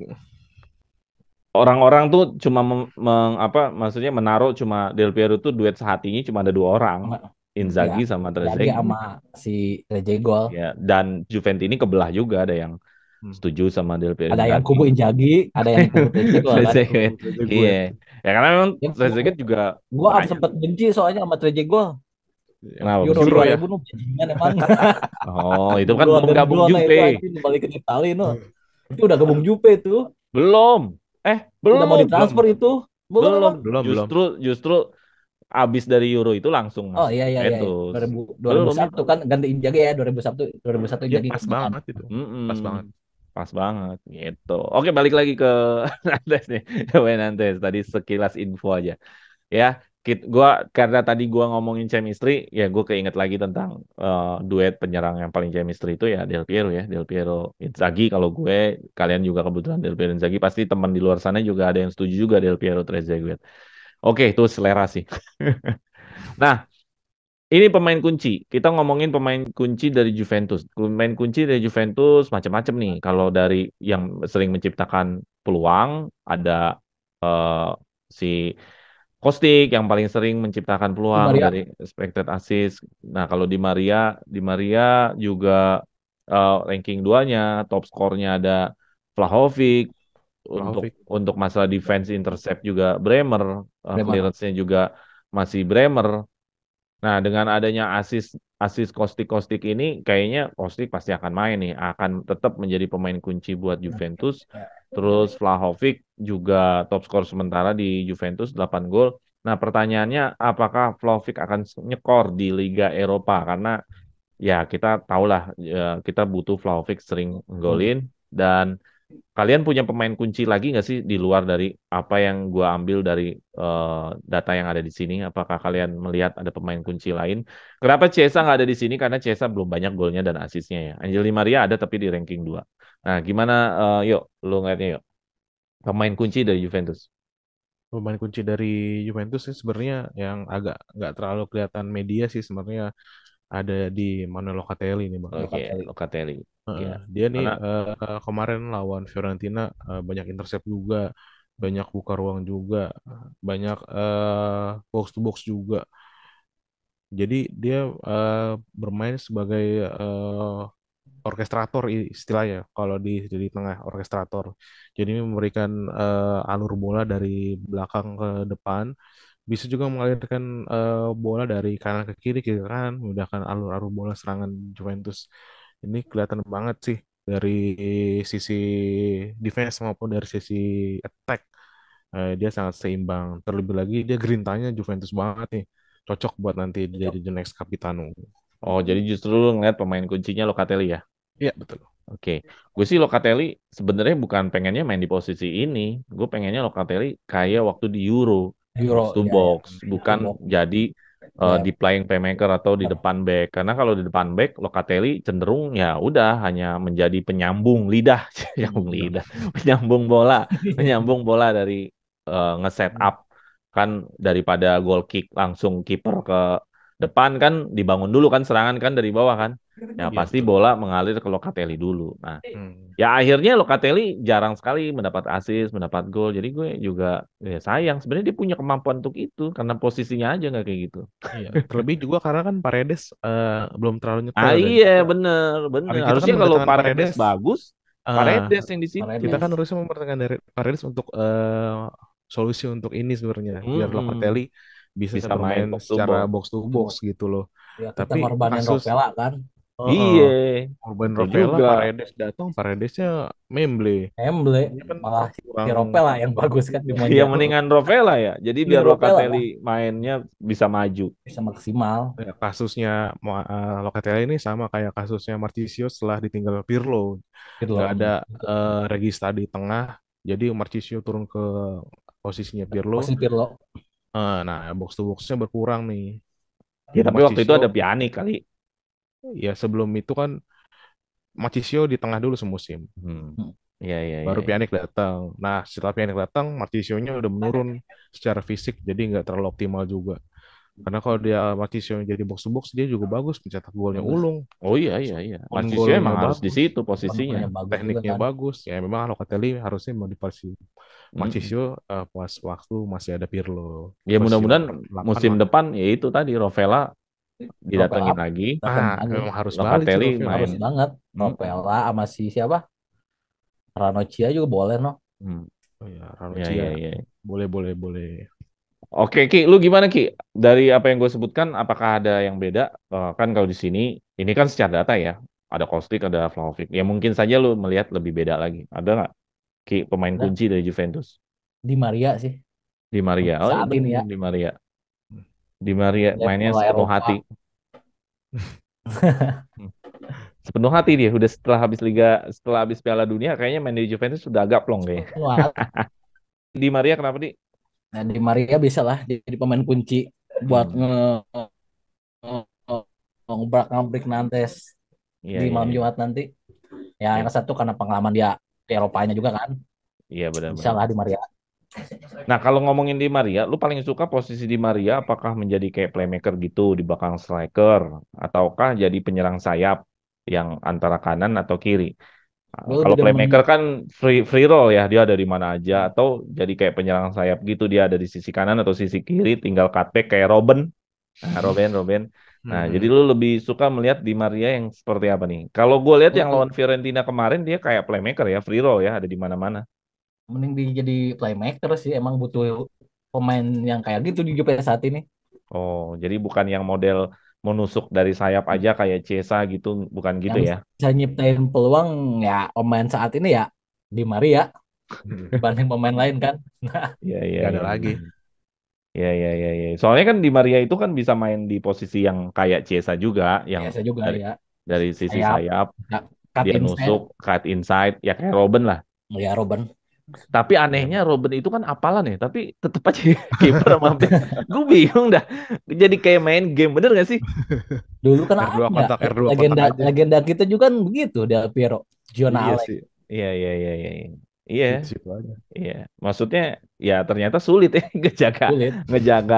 Orang-orang tuh cuma maksudnya menaruh cuma Del Piero tuh duet sehatinya cuma ada dua orang, Ya, Inzaghi sama Inzaghi Trezeguet. sama si Rejegol. Ya, dan Juventus ini kebelah juga ada yang Hmm. setuju sama Del Piero Ada yang Inzaghi. kubu Inzaghi, ada yang kubu Rejegol kan. Trezeguet. Iya. Trezeguet. Ya karena memang Ya, Trezeguet juga gua banyak. sempet benci soalnya sama Rejegol. Kenapa Euro benci? Euro ya. 2000 nu bajingan emang. Oh, itu kan belum Golden gabung Goal Juve. itu anjing balik ke Italia no. Itu udah gabung Juve tuh. Belum. Udah mau Belum. ditransfer Belum, itu. Belum Belum. emang. belum. Justru abis dari Euro itu langsung Oh masuk iya iya iya. Juventus. 2000, Belum itu. 2001 kan ganti Inzaghi ya 2001 Iya, Inzaghi ke pas Milan. banget itu. Pas banget. Mm-mm. Pas banget gitu. Oke, balik lagi ke Nantes nih. Nantes tadi sekilas info aja. Ya, gua karena tadi gua ngomongin chemistry, ya gue keinget lagi tentang duet penyerang yang paling chemistry itu ya Del Piero ya, Del Piero Inzaghi. Kalau gue, kalian juga kebetulan Del Piero Inzaghi, pasti teman di luar sana juga ada yang setuju juga Del Piero Trezeguet. Oke, itu selera sih. Nah, ini pemain kunci. Kita ngomongin pemain kunci dari Juventus. Pemain kunci dari Juventus macam-macam nih. Kalau dari yang sering menciptakan peluang ada eh, si Kostik yang paling sering menciptakan Di peluang Maria dari expected assist. Nah, kalau di Maria juga ranking 2-nya, top skornya ada Vlahovic, untuk Vlahovic. masalah defense intercept juga Bremer, Bremer. clearance-nya juga masih Bremer. Nah, dengan adanya asis Kostik-Kostik ini, kayaknya Kostik pasti akan main nih, akan tetap menjadi pemain kunci buat Juventus. Terus Vlahovic juga top skor sementara di Juventus 8 gol. Nah, pertanyaannya apakah Vlahovic akan nyekor di Liga Eropa? Karena ya kita tahulah ya, kita butuh Vlahovic sering Hmm. golin dan kalian punya pemain kunci lagi nggak sih di luar dari apa yang gua ambil dari data yang ada di sini? Apakah kalian melihat ada pemain kunci lain? Kenapa Chiesa nggak ada di sini? Karena Chiesa belum banyak golnya dan asisnya ya. Angel Di Maria ada tapi di ranking 2. Nah, gimana yuk lu ngeliatnya yuk. Pemain kunci dari Juventus. Pemain kunci dari Juventus sih sebenarnya yang agak nggak terlalu kelihatan media sih sebenarnya ada di Manuel Locatelli nih bang. Oke, Locatelli. Locatelli. Heeh. Ya. Dia nih Karena kemarin lawan Fiorentina banyak intercept juga, banyak buka ruang juga, banyak box to box juga. Jadi dia bermain sebagai orkestrator istilahnya kalau di tengah orkestrator. Jadi memberikan alur bola dari belakang ke depan, bisa juga mengalirkan bola dari kanan ke kiri ke kanan, memudahkan alur-alur bola serangan Juventus. Ini kelihatan banget sih dari sisi defense maupun dari sisi attack. Dia sangat seimbang. Terlebih lagi dia grintanya Juventus banget nih. Cocok buat nanti jadi the next Capitano. jadi justru lu ngeliat pemain kuncinya Locatelli ya. Iya betul. Oke, gue sih Locatelli sebenarnya bukan pengennya main di posisi ini. Gue pengennya Locatelli kayak waktu di Euro, box Euro to ya ya. box, Itu bukan box. jadi Ya, di playing playmaker atau di depan back. Karena kalau di depan back, Locatelli cenderung ya udah hanya menjadi penyambung lidah, penyambung hmm. lidah, penyambung bola dari nge-set up kan daripada goal kick langsung kiper ke depan kan dibangun dulu kan serangan kan dari bawah kan. Ya Iya pasti betul. bola mengalir ke Locatelli dulu. Nah, Hmm. ya akhirnya Locatelli jarang sekali mendapat assist, mendapat gol. Jadi gue juga ya sayang. Sebenarnya dia punya kemampuan untuk itu karena posisinya aja nggak kayak gitu. Iya. Terlebih juga karena kan Paredes belum terlalu Ah nyetel dan iya juga bener bener. kita kan Harusnya kalau mendatangkan Paredes Paredes. bagus, eh, Paredes yang kita disitu. kan harusnya mempertahankan dari Paredes untuk solusi untuk ini sebenarnya biar Mm-mm. Locatelli bisa Bisa main bermain box to secara box. box to box gitu loh. Ya kita Tapi ngorbanin kasus Rovella kan. uh, Iya, Urban itu Rafaela, juga. Paredes datang, Paredesnya memble. Emble Ini kan malah si kurang Rovella yang bagus kan di Ya Monja. mendingan Rovella ya. Jadi Mending biar Rovella Locatelli lah mainnya bisa maju. bisa maksimal. ya, kasusnya Locatelli ini sama kayak kasusnya Marchisio setelah ditinggal Pirlo. Pirlo. Nggak ada Regista di tengah, jadi Marchisio turun ke posisinya Pirlo. Posisi Pirlo. Nah, box to boxnya berkurang nih. Ya Jadi tapi waktu itu Marchisio, ada Pjanic kali. ya sebelum itu kan Marchisio di tengah dulu semusim. Hmm. Hmm. Iya iya iya. Baru Iya. Pjanic datang. Nah, setelah Pjanic datang, Marchisio-nya udah menurun secara fisik, jadi nggak terlalu optimal juga. Karena kalau dia Marchisio jadi box to box, dia juga bagus, mencetak golnya Bagus. ulung, Oh iya iya iya. on Marchisio goalnya emang harus di bagus, situ posisinya. Pemainnya bagus juga tekniknya kan. bagus. Ya memang Locatelli harusnya motivasi Mm-mm. Marchisio pas waktu masih ada Pirlo. Ya Posisi mudah-mudahan 8 musim lah. depan ya itu tadi Rovella Rovella didatengin lagi, datang lagi. Memang harus balik sih Locatelli Rafael. main. Harus banget. Mm-mm. Rovella sama si siapa? Ranocchia juga boleh no. Hmm. Oh ya, Ya Ranocchia ya ya. boleh boleh boleh. Oke Ki, lu gimana Ki? Dari apa yang gue sebutkan, apakah ada yang beda? Kan kalau di sini, ini kan secara data ya, ada Kostic, ada Vlahovic. Ya mungkin saja lu melihat lebih beda lagi. Ada nggak Ki pemain Ada kunci dari Juventus? Di Maria sih Di Maria. untuk Oh iya saat ini bener ya Di Maria. Di Maria mainnya level sepenuh Eropa. hati. Hmm. Sepenuh hati dia. Udah setelah habis Piala Dunia, kayaknya main di Juventus sudah agak plong kayaknya. Wah, Di Maria kenapa di? nah, di Maria bisa lah jadi pemain kunci buat Hmm. ngobrak-ngabrik Nantes Iya di iya malam iya. Jumat nanti. Ya Ya, yang satu karena pengalaman dia di Eropanya juga kan. iya Bisa benar-benar. lah di Maria. Nah, kalau ngomongin Di Maria, lu paling suka posisi Di Maria apakah menjadi kayak playmaker gitu di belakang striker ataukah jadi penyerang sayap yang antara kanan atau kiri? Gue Kalau lebih demen playmaker kan free roll ya, dia ada di mana aja atau jadi kayak penyerang sayap gitu dia ada di sisi kanan atau sisi kiri tinggal cutback kayak Robben. Nah, Robben. Nah, jadi Hmm. lu lebih suka melihat Di Maria yang seperti apa nih? Kalau gue lihat yang gue lawan Fiorentina kemarin dia kayak playmaker ya, free roll ya, ada di mana-mana. mending jadi playmaker sih emang butuh pemain yang kayak gitu di Juve saat ini. Oh, jadi bukan yang model menusuk dari sayap aja kayak Cesa gitu, bukan gitu Yang ya? bisa nyiptain peluang ya pemain saat ini ya di Maria dibanding pemain lain kan. Iya, iya, Gak ada iya, lagi. iya. Iya, iya, iya, iya. Soalnya kan Di Maria itu kan bisa main di posisi yang kayak Cesa juga, yang Biasa juga dari ya dari sisi sayap sayap cut dia inside nusuk, cut inside, ya kayak Robben lah. ya Robin. Tapi Ya, anehnya Robben itu kan apalan ya, tapi tetap aja kiper sama back. Gue bingung dah. Jadi kayak main game bener gak sih? Dulu kan R2 ada kontak, R2 kontak legenda aja. legenda kita juga kan begitu Del Piero, Giona Iya Alex. sih, Iya, iya, iya, iya. Iya. Iya. situ aja. Iya, maksudnya ya ternyata sulit ya ngejaga Sulit ngejaga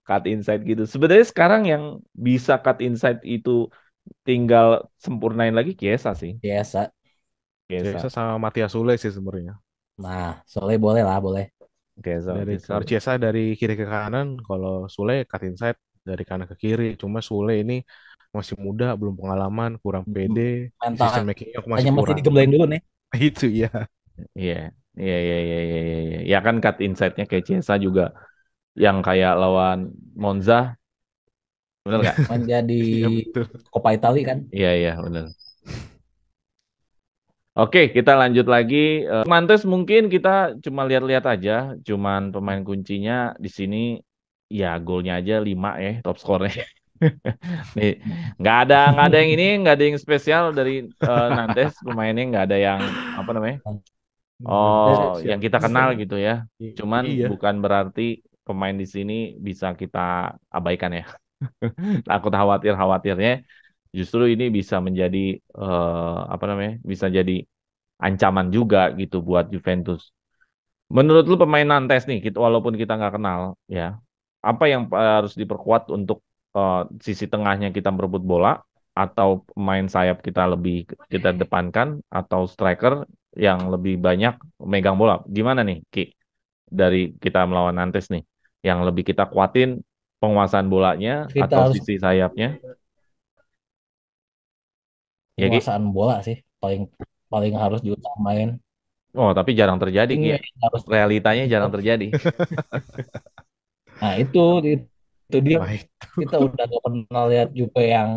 cut inside gitu. Sebenarnya sekarang yang bisa cut inside itu tinggal sempurnain lagi Kiesa sih, biasa. Ciesa Kiesa, sama Matias Sule sih sebenarnya. Nah, soalnya boleh lah, boleh. Kiesa Dari gitu. kalau Ciesa dari kiri ke kanan, kalau Sule cut inside dari kanan ke kiri. Cuma Sule ini masih muda, belum pengalaman, kurang pede, decision makingnya masih Mentalnya masih kurang. digemblain dulu nih. Itu ya. Iya, iya, iya, iya, iya, iya, iya. Ya kan cut inside-nya kayak Kiesa juga yang kayak lawan Monza, bener nggak? Main dia di Iya betul. Coppa Italia kan. Iya, iya, bener. Oke, kita lanjut lagi. Mantes mungkin kita cuma lihat-lihat aja, cuman pemain kuncinya di sini ya golnya aja 5 ya top skornya. Nih, nggak ada yang ini, nggak ada yang spesial dari Nantes pemainnya nggak ada yang apa namanya? Oh, Nah, yang siapa kita kenal sih? gitu ya. Cuman Iya. bukan berarti pemain di sini bisa kita abaikan ya. Takut khawatirnya justru ini bisa menjadi apa namanya? Bisa jadi ancaman juga gitu buat Juventus. Menurut lu pemain Nantes nih, walaupun kita nggak kenal, ya, apa yang harus diperkuat untuk sisi tengahnya kita merebut bola, atau pemain sayap kita lebih kita depankan atau striker yang lebih banyak megang bola. Gimana nih, Ki? Dari kita melawan Nantes nih, yang lebih kita kuatin penguasaan bolanya Kita atau harus sisi sayapnya? Ya, Ki? penguasaan bola sih paling paling harus diutamain. Oh, tapi jarang terjadi, Ki, ya. Ini harus Realitanya jarang terjadi. nah itu dia Nah, kita udah gak pernah lihat juga yang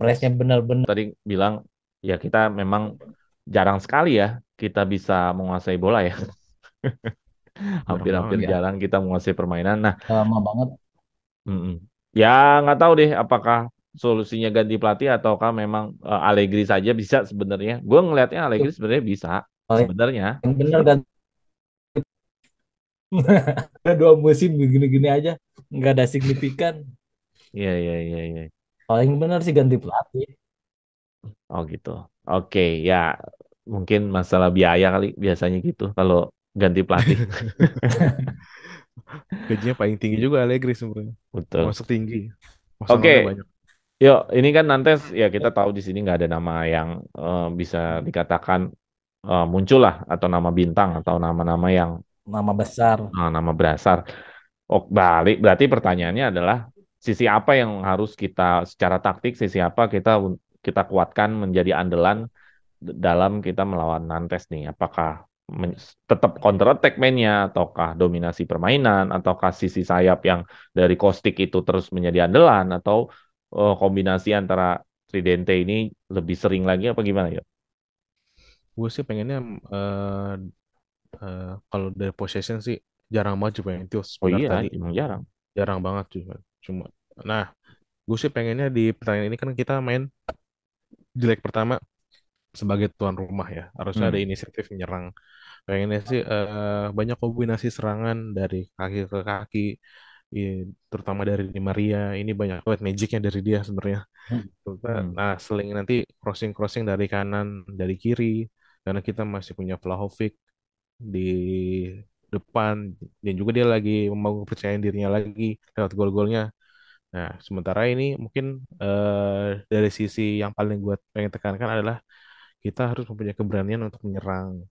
pressnya benar-benar Tadi bilang, ya kita memang jarang sekali ya kita bisa menguasai bola ya. jarang Hampir-hampir banget. ya jarang kita menguasai permainan. Nah, lama banget. mm-mm. Ya nggak tahu deh apakah solusinya ganti pelatih ataukah memang Allegri saja bisa sebenarnya. Gue ngelihatnya Allegri sebenarnya bisa Paling sebenarnya. benar kan dua musim begini-gini aja nggak ada signifikan. Iya, iya, iya, iya. Paling benar sih ganti pelatih. Oh gitu. Oke, ya mungkin masalah biaya kali biasanya gitu kalau ganti pelatih. Gajinya paling tinggi juga Allegri sebenarnya. Betul. Termasuk tinggi. Masalahnya Oke, banyak. yuk ini kan Nantes ya kita tahu di sini nggak ada nama yang bisa dikatakan muncul lah atau nama bintang atau nama-nama yang Nama besar. nama berasar. Oh, balik berarti pertanyaannya adalah sisi apa yang harus kita secara taktik, sisi apa kita kuatkan menjadi andalan dalam kita melawan Nantes nih. Apakah tetap counter attack mainnya, ataukah dominasi permainan, ataukah sisi sayap yang dari Kostik itu terus menjadi andalan, atau kombinasi antara Tridente ini lebih sering lagi apa gimana ya? Gue sih pengennya eh, kalau dari possession sih jarang banget Juventus Oh benar iya, tadi. emang jarang. Jarang banget juga. Cuma nah, gue sih pengennya di pertandingan ini kan kita main di leg pertama sebagai tuan rumah ya. Harusnya ada Hmm. inisiatif menyerang. Pengennya sih banyak kombinasi serangan dari kaki ke kaki, terutama dari Di Maria. Ini banyak banget magicnya dari dia sebenarnya. Hmm. Nah, seling nanti crossing-crossing dari kanan, dari kiri, karena kita masih punya Vlahovic di depan, dan juga dia lagi membangun kepercayaan dirinya lagi lewat gol-golnya. Nah, sementara ini mungkin dari sisi yang paling gue pengen tekankan adalah kita harus mempunyai keberanian untuk menyerang.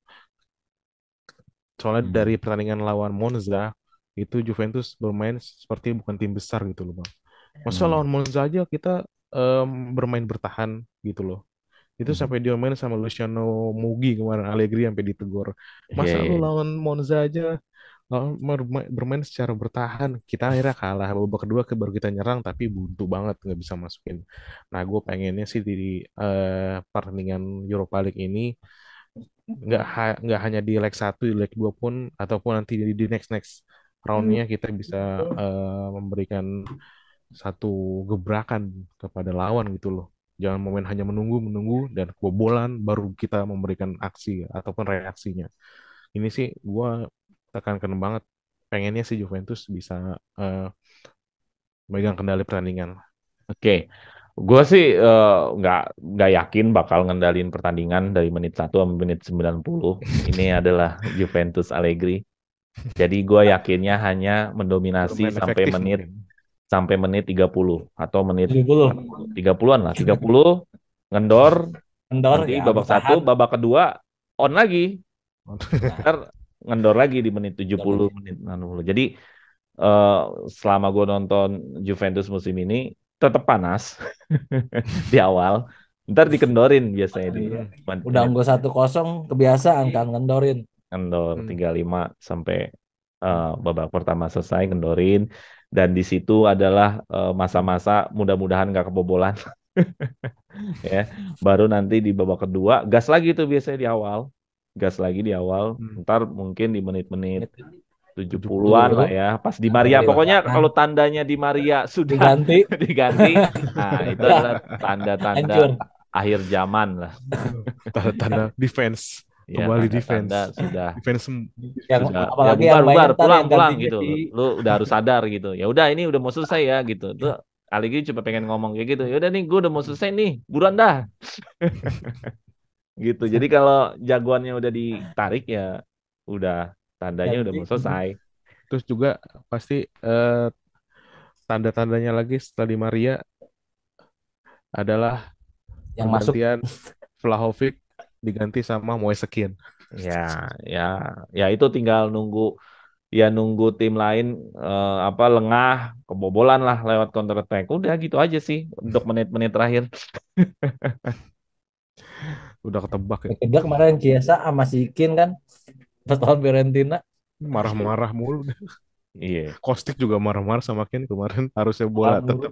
Soalnya dari Hmm. pertandingan lawan Monza, itu Juventus bermain seperti bukan tim besar gitu loh, Bang. Masa Hmm. lawan Monza aja kita bermain bertahan gitu loh. Itu Hmm. sampai diomelin sama Luciano Mugi kemarin, Allegri sampai ditegur. Iya, Masa iya, lu iya. lawan Monza aja bermain secara bertahan. Kita akhirnya kalah. Babak kedua baru kita nyerang tapi buntu banget nggak bisa masukin. Nah, gue pengennya sih di pertandingan Europa League ini nggak hanya di leg satu, di leg 2 pun ataupun nanti di next next roundnya kita bisa memberikan satu gebrakan kepada lawan gitu loh. Jangan momen hanya menunggu menunggu dan kebobolan baru kita memberikan aksi ataupun reaksinya. Ini sih gua tekankan banget, pengennya sih Juventus bisa megang kendali pertandingan. Oke, gue sih nggak yakin bakal ngendalin pertandingan dari menit 1 sampai menit 90. Ini adalah Juventus Allegri. Jadi gue yakinnya hanya mendominasi Bermain sampai efektif menit mungkin. 30 atau menit 70 30-an lah, 30 ngendor, kendor nanti ya babak satu, bertahan. babak kedua on lagi. Nah, Ntar ngendor lagi di menit 70, lebih. menit 60. Jadi eh, selama gue nonton Juventus musim ini tetap panas di awal. Ntar dikendorin biasanya di Iya. Udah menit unggul 1-0 kebiasaan kan ngendorin. kendor Hmm. 35 sampai babak pertama selesai kendorin, dan di situ adalah masa-masa mudah-mudahan nggak kebobolan ya. Baru nanti di babak kedua gas lagi tuh biasanya di awal. Gas lagi di awal. Hmm. Ntar mungkin di menit-menit Menit 70-an 70. lah 70 ya. Pas di ada Maria, pokoknya perubahan kalau tandanya di Maria sudah diganti. diganti, nah itu adalah tanda-tanda Hancur. akhir zaman lah. Tanda-tanda defense, Ya kembali tanda-tanda defense, sudah defense Yang sudah ya apalagi yang bubar main bubar ntar pulang yang pulang gantinya gitu si loh. Lu udah harus sadar gitu. Ya udah ini udah mau selesai ya gitu. Tuh Aligi cuma pengen ngomong kayak gitu. Ya udah nih gue udah mau selesai nih. Buruan dah gitu. Jadi kalau jagoannya udah ditarik ya udah tandanya udah mau ganti. selesai. terus juga pasti tanda-tandanya lagi setelah di Maria adalah Yang masuk pergantian Vlahovic diganti sama Moise Kean. Ya, ya, ya itu tinggal nunggu ya nunggu tim lain apa lengah kebobolan lah lewat counter attack. Udah gitu aja sih untuk menit-menit terakhir. Udah ketebak ya. kedua kemarin Ciesa sama Sikin kan pas lawan Fiorentina. Marah-marah mulu. Iya. Kostik juga marah-marah sama Kean kemarin. Harusnya bola tetap Kabur.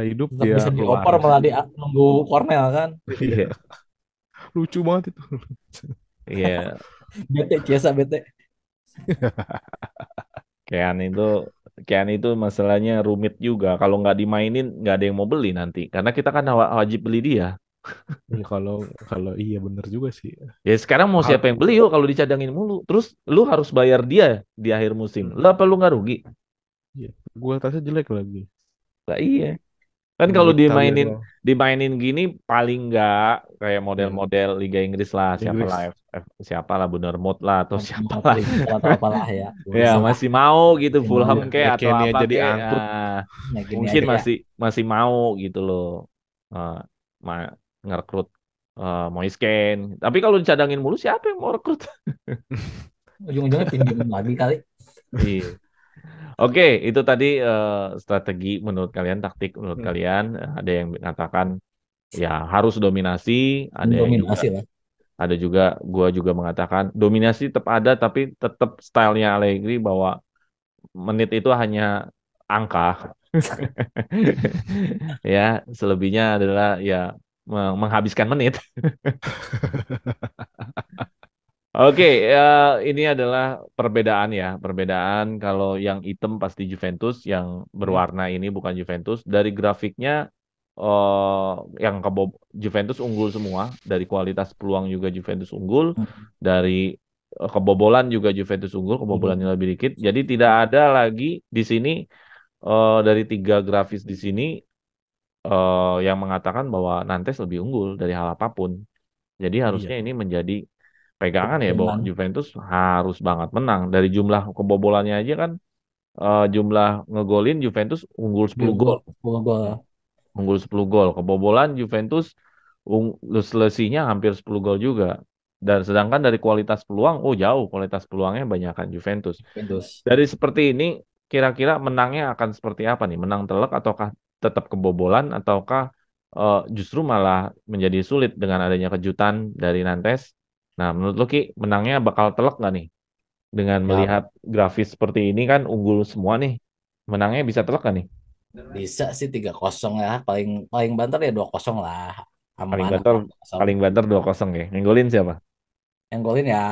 hidup Tetap dia bisa dioper keluarin. malah di nunggu Cornell kan. Iya. Lucu banget itu. Iya. Bete Ciesa bete. Kean itu Kean itu masalahnya rumit juga. Kalau nggak dimainin nggak ada yang mau beli nanti. Karena kita kan wajib beli dia. Ya, kalau kalau iya bener juga sih. Ya sekarang mau Har siapa yang beli yuk kalau dicadangin mulu. Terus lu harus bayar dia di akhir musim. Hmm, Lu apa lu nggak rugi? iya. Gua tasnya jelek lagi. Lah iya. Kan kalau Militar ya dimainin doang. dimainin gini paling nggak kayak Iya. model-model Liga Inggris lah, siapa lah Inggris. siapa lah Bournemouth lah atau siapa Atau lah. Liverpool atau apalah ya. Ya Bisa lah. masih mau gitu Masih mau. Fulham Iya. ke atau McKennie apa jadi ke angkrut. Nah gini mungkin aja ya. masih masih mau gitu loh. Eh, ngerekrut Moise Kean. Tapi kalau dicadangin mulu siapa yang mau rekrut? Ujung-ujungnya pinjam lagi kali. Iya. Oke, itu tadi strategi menurut kalian, taktik menurut Hmm. kalian. Ada yang mengatakan ya harus dominasi, ada yang juga Mendominasi lah. ada juga gua juga mengatakan dominasi tetap ada tapi tetap stylenya Allegri bahwa menit itu hanya angka. Ya, selebihnya adalah ya menghabiskan menit. Oke, ya, ini adalah perbedaan ya. Perbedaan kalau yang hitam pasti Juventus, yang Hmm. berwarna ini bukan Juventus. Dari grafiknya, eh yang Juventus unggul semua. Dari kualitas peluang juga Juventus unggul. Dari kebobolan juga Juventus unggul, kebobolannya lebih dikit. Jadi tidak ada lagi di sini dari tiga grafis di sini yang mengatakan bahwa Nantes lebih unggul dari hal apapun. Jadi Iya. harusnya ini menjadi pegangan ya bahwa Pegangan. Juventus harus banget menang. Dari jumlah kebobolannya aja kan jumlah ngegolin Juventus unggul 10 gol. Gol. Gol. Unggul 10 gol. Kebobolan Juventus selisihnya hampir 10 gol juga. Dan sedangkan dari kualitas peluang, oh jauh kualitas peluangnya banyakkan Juventus. Juventus. Dari seperti ini, kira-kira menangnya akan seperti apa nih? Menang telak ataukah tetap kebobolan ataukah justru malah menjadi sulit dengan adanya kejutan dari Nantes? Nah, menurut lu Ki, menangnya bakal telak nggak nih? Dengan Ya melihat grafis seperti ini kan unggul semua nih. Menangnya bisa telak nggak nih? bisa sih 3-0 ya. Paling paling banter ya 2-0 lah. Paling Aman banter, aman 2-0. paling banter 2-0 ya. Yang golin siapa? Yang golin ya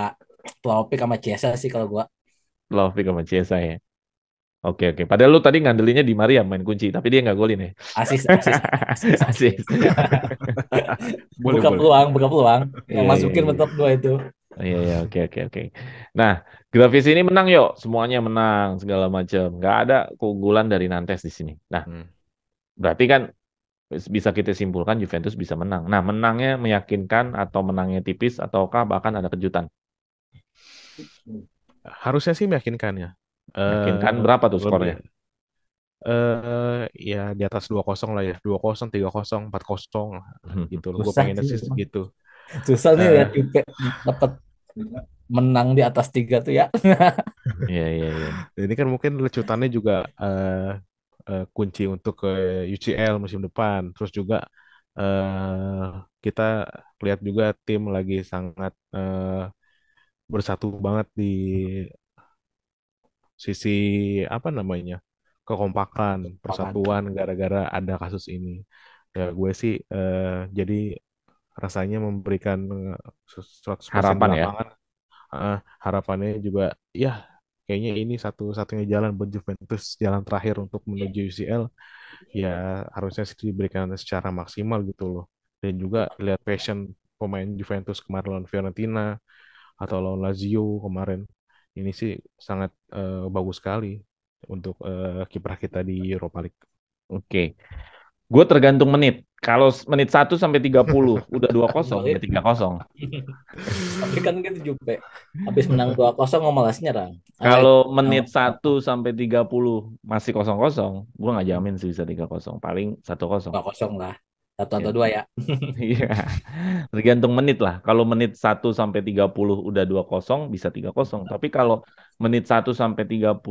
Vlahovic sama Chiesa sih kalau gua. Lovic sama Chiesa ya. Oke, oke. Padahal lu tadi ngandelinnya di Maria main kunci, tapi dia nggak golin ya. Asis asis asis Asis. asis. Boleh, boleh. Buka peluang. Yang Iya, iya, masukin iya. tetap dua itu. Iya, iya, oke, oke, oke. Nah, grafis ini menang yuk. Semuanya menang, segala macam. Nggak ada keunggulan dari Nantes di sini. Nah, Hmm. berarti kan bisa kita simpulkan Juventus bisa menang. Nah, menangnya meyakinkan atau menangnya tipis ataukah bahkan ada kejutan? Harusnya sih meyakinkan ya. Meyakinkan berapa tuh Lebih skornya? ya di atas 2-0 lah ya. 2-0, 3-0, 4-0 lah. Gitu loh. Gue Susah pengennya sih sih memang. segitu. Susah nih Eh, lihat Juve dapat menang di atas tiga tuh ya. Iya, iya, iya. ini kan mungkin lecutannya juga kunci untuk ke UCL musim depan. Terus juga kita lihat juga tim lagi sangat bersatu banget di sisi apa namanya kekompakan, Pakan. persatuan gara-gara ada kasus ini. Ya gue sih jadi rasanya memberikan 100% di Harapan ya. lapangan. Harapannya juga ya kayaknya ini satu-satunya jalan buat Juventus, jalan terakhir untuk menuju UCL. Ya harusnya sih diberikan secara maksimal gitu loh. Dan juga lihat passion pemain Juventus kemarin lawan Fiorentina atau lawan Lazio kemarin. Ini sih sangat bagus sekali untuk kiprah kita di Europa League. Oke. Gue tergantung menit. Kalau menit 1 sampai 30 udah 2-0 ya 3-0. Tapi kan gitu Jupe. Habis menang 2-0 malas nyerang. Kalau menit 1 sampai 30 masih 0-0, gua nggak jamin sih bisa 3-0. Paling 1-0. 2-0 lah. Satu Ya. atau dua ya. Iya. Tergantung menit lah. Kalau menit 1 sampai 30 udah 2-0 bisa 3-0. Tapi kalau menit 1 sampai 30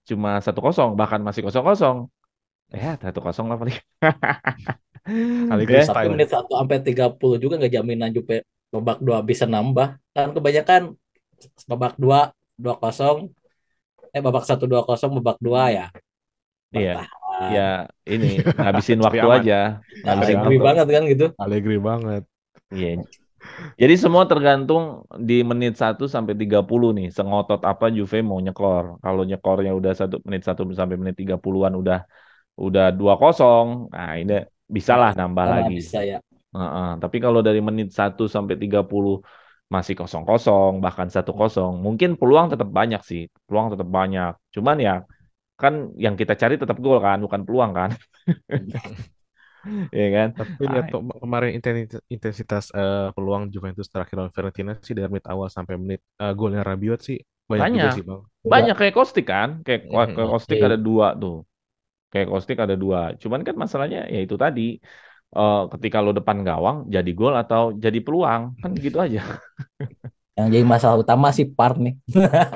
cuma 1-0 bahkan masih 0-0, ya 1-0 lah paling. Allegri Ya. Tapi style. menit 1 sampai 30 juga nggak jaminan Jupe babak 2 bisa nambah. Kan kebanyakan babak 2 2-0, babak 1 2-0, babak 2 ya Iya. bertahan. Ya ini ngabisin Cari waktu aman. aja. Ya, Ngabisin Allegri waktu. banget kan gitu. Allegri banget. Iya. Jadi semua tergantung di menit 1 sampai 30 nih. Sengotot apa Juve mau nyekor. Kalau nyekornya udah menit 1 sampai menit 30-an udah 2-0. Nah, ini bisa lah nambah Karena lagi. bisa ya. Heeh. Tapi kalau dari menit 1 sampai 30 masih 0-0 bahkan 1-0, mungkin peluang tetap banyak sih. Peluang tetap banyak. Cuman ya kan yang kita cari tetap gol kan, bukan peluang kan. Iya kan? Tapi Ah, lihat tuh kemarin intensitas peluang Juventus terakhir lawan Fiorentina sih dari menit awal sampai menit golnya Rabiot sih banyak juga banyak. sih bang. Banyak kayak Kostik kan. Kayak Kostik ada Iya. 2 tuh. Kayak Kostik ada 2. Cuman kan masalahnya ya itu tadi. Ketika lo depan gawang jadi gol atau jadi peluang. Kan gitu aja. Yang jadi masalah utama sih PAR nih. Ya,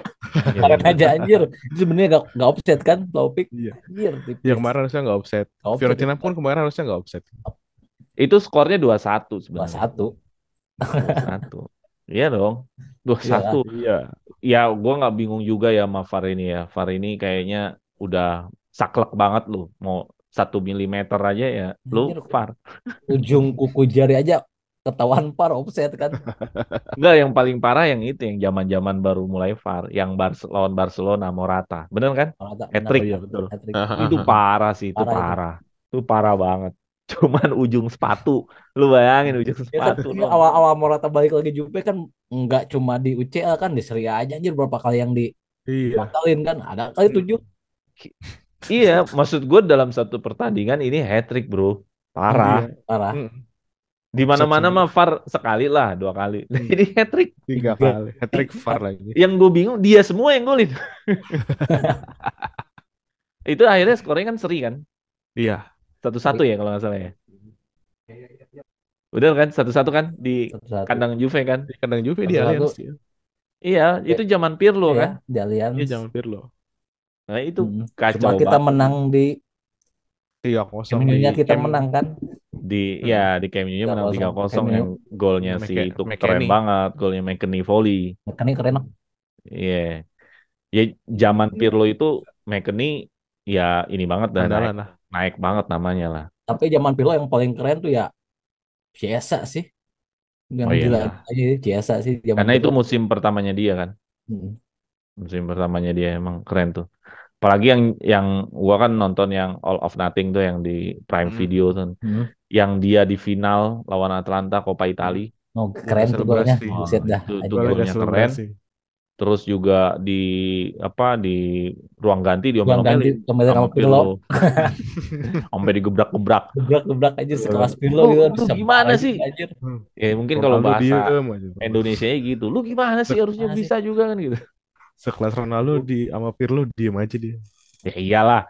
Kemarin aja anjir. Itu sebenarnya gak offset kan, Taufik. Iya. Anjir, Ya tipis. kemarin harusnya nggak offset. Gak offset Fiorentina itu pun kemarin harusnya nggak offset. Itu skornya 2-1 dua sebenarnya. satu 2-1. Iya dong. Iyalah. 2-1. Iya. Ya gue nggak bingung juga ya sama VAR ini ya. VAR ini kayaknya udah saklek banget lu. Mau 1 milimeter aja ya lu Anjir, VAR. ujung kuku jari aja ketahuan PAR offset kan. Enggak, yang paling parah yang itu yang zaman-zaman baru mulai VAR, yang lawan Barcelona Morata. Bener kan? Benar, Hat-trick. Oh iya betul. hat-trick. Itu parah sih, itu Parah itu. parah. Itu parah banget. Cuman ujung sepatu. Lu bayangin ujung Ya kan sepatu ini dong. awal-awal Morata balik lagi Juve kan nggak cuma di UCL kan di Serie A aja anjir berapa kali yang Iya. dibatalin kan ada kali 7. Iya, maksud gue dalam satu pertandingan ini hat-trick, bro. Parah. Iya. Parah. Mm. Di Offset mana-mana semua. mah VAR sekali lah, 2 kali. Ini hat-trick. 3 kali. Hat-trick VAR lagi. Yang gue bingung, dia semua yang golin. Itu akhirnya skornya kan seri kan? Iya. 1-1 ya kalau nggak salah ya. Udah kan 1-1 kan di Satu-satu. kandang Juve kan. Di kandang Juve di Satu-satu. Allianz ya. Iya, itu zaman Pirlo Ya kan. di Allianz. Iya jangan Pirlo. Nah itu Mm. kacau Cuma kita banget. menang di 3-0 Kemingnya di kita Camp menang kan. di Camp Nou menang 3-0 3-0 Camp Nou. yang golnya si itu keren McKennie. banget, golnya McKennie volley. McKennie keren. Iya. Ya zaman Pirlo itu McKennie ya ini banget dah Andalan lah. naik banget namanya lah. Tapi zaman Pirlo yang paling keren tuh ya Chiesa sih. Yang Oh iya. gila aja Chiesa sih zaman Karena itu Pirlo. musim pertamanya dia kan. Mm. Musim pertamanya dia emang keren tuh. Apalagi yang gua kan nonton yang All of Nothing tuh yang di Prime Video tuh. Mm. Yang dia di final lawan Atalanta Coppa Italia. Oh, keren tuh golnya. Selebrasi. Wah, Buset dah. itu Gol ada golnya keren. selebrasi. Terus juga di ruang ganti Ruang ganti diomelin kembali sama sama Pirlo. Sampai digebrak-gebrak. Gebrak-gebrak aja sekelas Pirlo Lu, gitu kan. lu Bisa gimana balik sih? anjir. Ya mungkin kalau Ronaldo bahasa diem aja. Indonesianya gitu. Lu gimana sih harusnya Gimana sih? bisa juga kan gitu. Sekelas Ronaldo sama Pirlo diem aja dia. Ya iyalah.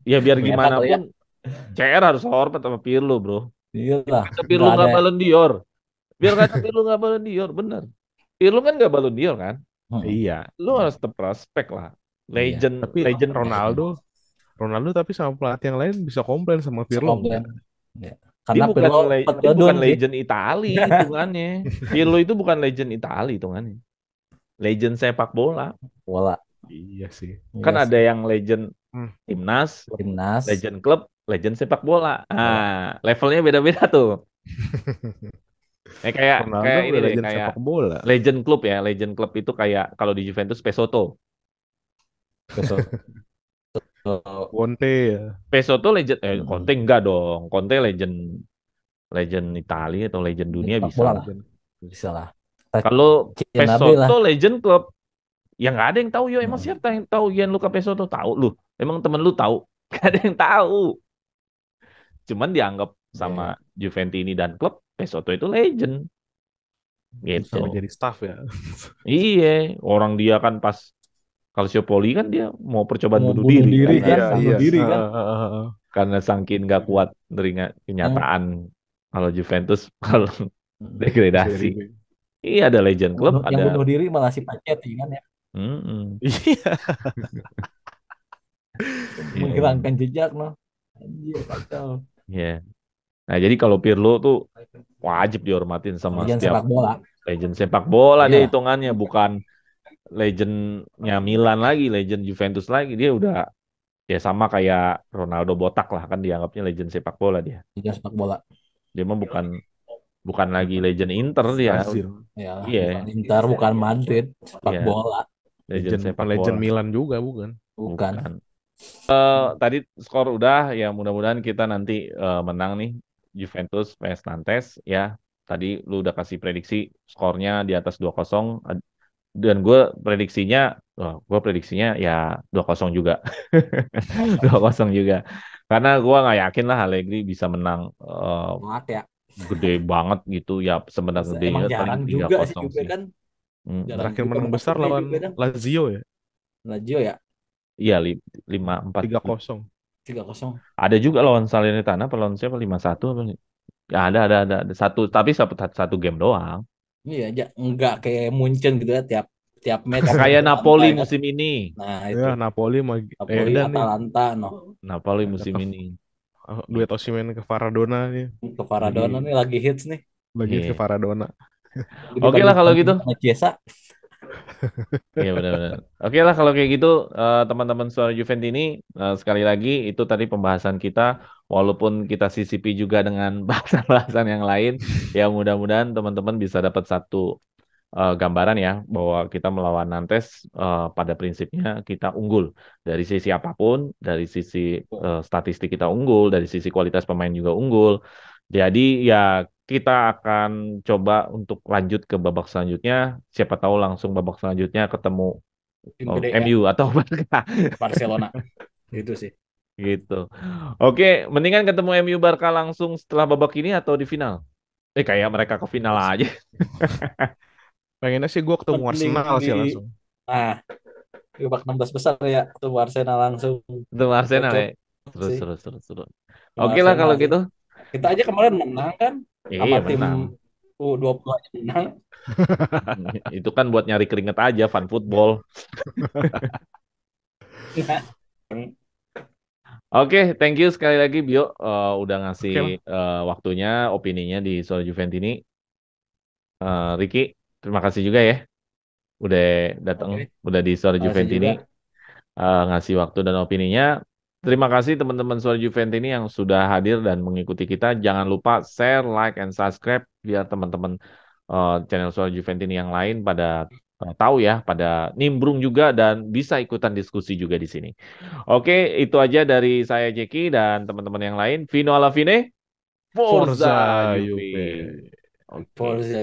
Ya biar Ternyata gimana kali ya. pun CR harus hormat sama Pirlo, bro. Iyalah. Kata Pirlo Nggak nggak ada. Ballon d'Or. Biar kata Pirlo nggak Ballon d'Or, bener. Pirlo kan nggak Ballon d'Or kan. Iya. Lu harus tetap respect lah. Legend, Tapi legend Ronaldo tapi sama pelatih yang lain bisa komplain sama Pirlo. Komplain. Ya. Dia Karena Pirlo dia Jadon bukan sih. legend Itali hitungannya. Pirlo itu bukan legend Itali hitungannya. Legend sepak bola. Bola. Iya sih. Kan Iya ada sih. yang legend timnas, Timnas. legend klub, legend sepak bola. Ah, levelnya beda-beda tuh. Kayak Ronaldo kayak ini udah deh, legend kayak sepak bola. legend klub ya. Legend klub itu kayak kalau di Juventus Pesotto. Betul. Conte ya. Pesotto legend Conte enggak dong. Conte legend Italia atau legend dunia Sepak bisa. bola lah. Bisa lah. Kalau Cianabe lah. Pesotto legend klub, ya nggak ada yang tahu yo. Emang siapa yang tahu Gianluca Pesotto? Tahu lu? Emang temen lu tahu? Gak ada yang tahu. cuman dianggap sama Juventini dan klub Pesotto itu legend gitu. Sama jadi staff ya. Iya, orang dia kan pas Calciopoli kan dia mau percobaan Mau bunuh bunuh diri diri kan, kan, bunuh diri kan. karena saking nggak kuat nerima kenyataan kalau Juventus kalau degradasi. Iya, ada legend klub, Yang ada. bunuh diri malah si Pacetti kan ya, Mm-mm. Iya. menghilangkan jejak no. Anjir, kacau. Iya. Nah, jadi kalau Pirlo tuh wajib dihormatin sama Legend setiap sepak bola. legend sepak bola. Dia Iya. hitungannya bukan legendnya Milan lagi, legend Juventus lagi. Dia udah ya sama kayak Ronaldo botak lah, kan dianggapnya legend sepak bola dia. Legend sepak bola. Dia mah bukan lagi legend Inter dia. Brazil. Ya, Iya. bukan Inter, bukan Madrid, sepak Iya. bola. Legend sepak Legend bola. Milan juga bukan. Bukan. Tadi skor udah, ya mudah-mudahan kita nanti menang nih Juventus vs Nantes ya. Tadi lu udah kasih prediksi skornya di atas 2-0 dan gue prediksinya ya 2-0 juga. 2-0 juga. Karena gue nggak yakin lah Allegri bisa menang Maaf ya. gede banget gitu ya, sebenarnya gede Emang paling jarang 3-0 juga sih juga sih. kan. Jarang Terakhir juga menang menang besar gede lawan juga kan. Lazio ya. Lazio ya, Iya 5-4. 3-0. 3-0. Ada juga lawan Salernitana, apa lawan siapa 5-1 apa nih? Ya ada satu, tapi satu game doang. Iya, enggak kayak Munchen gitu ya, tiap match Kayak Napoli kan. musim ini. Nah, itu Ya Napoli mau Napoli, dan nih Atalanta no. Napoli Ada musim ke- ini. duet Osimhen ke Maradona nih. Ke Maradona nih lagi hits nih. Lagi Iya. ke Maradona. Oke lah kalau gitu. Sama Chiesa. Iya benar-benar. Oke lah kalau kayak gitu, teman-teman suara Juventini, sekali lagi itu tadi pembahasan kita, walaupun kita sisipi juga dengan bahasan-bahasan yang lain, ya mudah-mudahan teman-teman bisa dapat satu gambaran ya bahwa kita melawan Nantes pada prinsipnya kita unggul dari sisi apapun, dari sisi statistik kita unggul, dari sisi kualitas pemain juga unggul. Jadi ya kita akan coba untuk lanjut ke babak selanjutnya. Siapa tahu langsung babak selanjutnya ketemu Tim gede ya, MU atau Barca Barcelona. Itu sih. gitu. Oke, mendingan ketemu MU Barca langsung setelah babak ini atau di final? Kayak mereka ke final aja. Pengennya sih gue ketemu Mending Arsenal sih di- langsung. Nah, di babak 16 besar ya, tuh Arsenal langsung. Itu Arsenal Cocok ya. Terus sih. terus terus terus. Sama Oke lah Arsenal kalau sih. gitu. Kita aja kemarin menang kan Iya sama tim menang. U20 aja menang. Itu kan buat nyari keringet aja, fun football. Oke, thank you sekali lagi Bio udah ngasih waktunya, opininya di soal Juventini. Ricky, terima kasih juga ya. Udah datang, Oke. udah di Suara Makasih Juventini juga. ngasih waktu dan opininya. Terima kasih teman-teman Suara Juventini yang sudah hadir dan mengikuti kita. Jangan lupa share, like, and subscribe biar teman-teman channel Suara Juventini yang lain pada tahu ya, pada nimbrung juga dan bisa ikutan diskusi juga di sini. Oke, itu aja dari saya Jeki dan teman-teman yang lain. Vino alla fine, Forza Forza Juve. Juve. Oke. Forza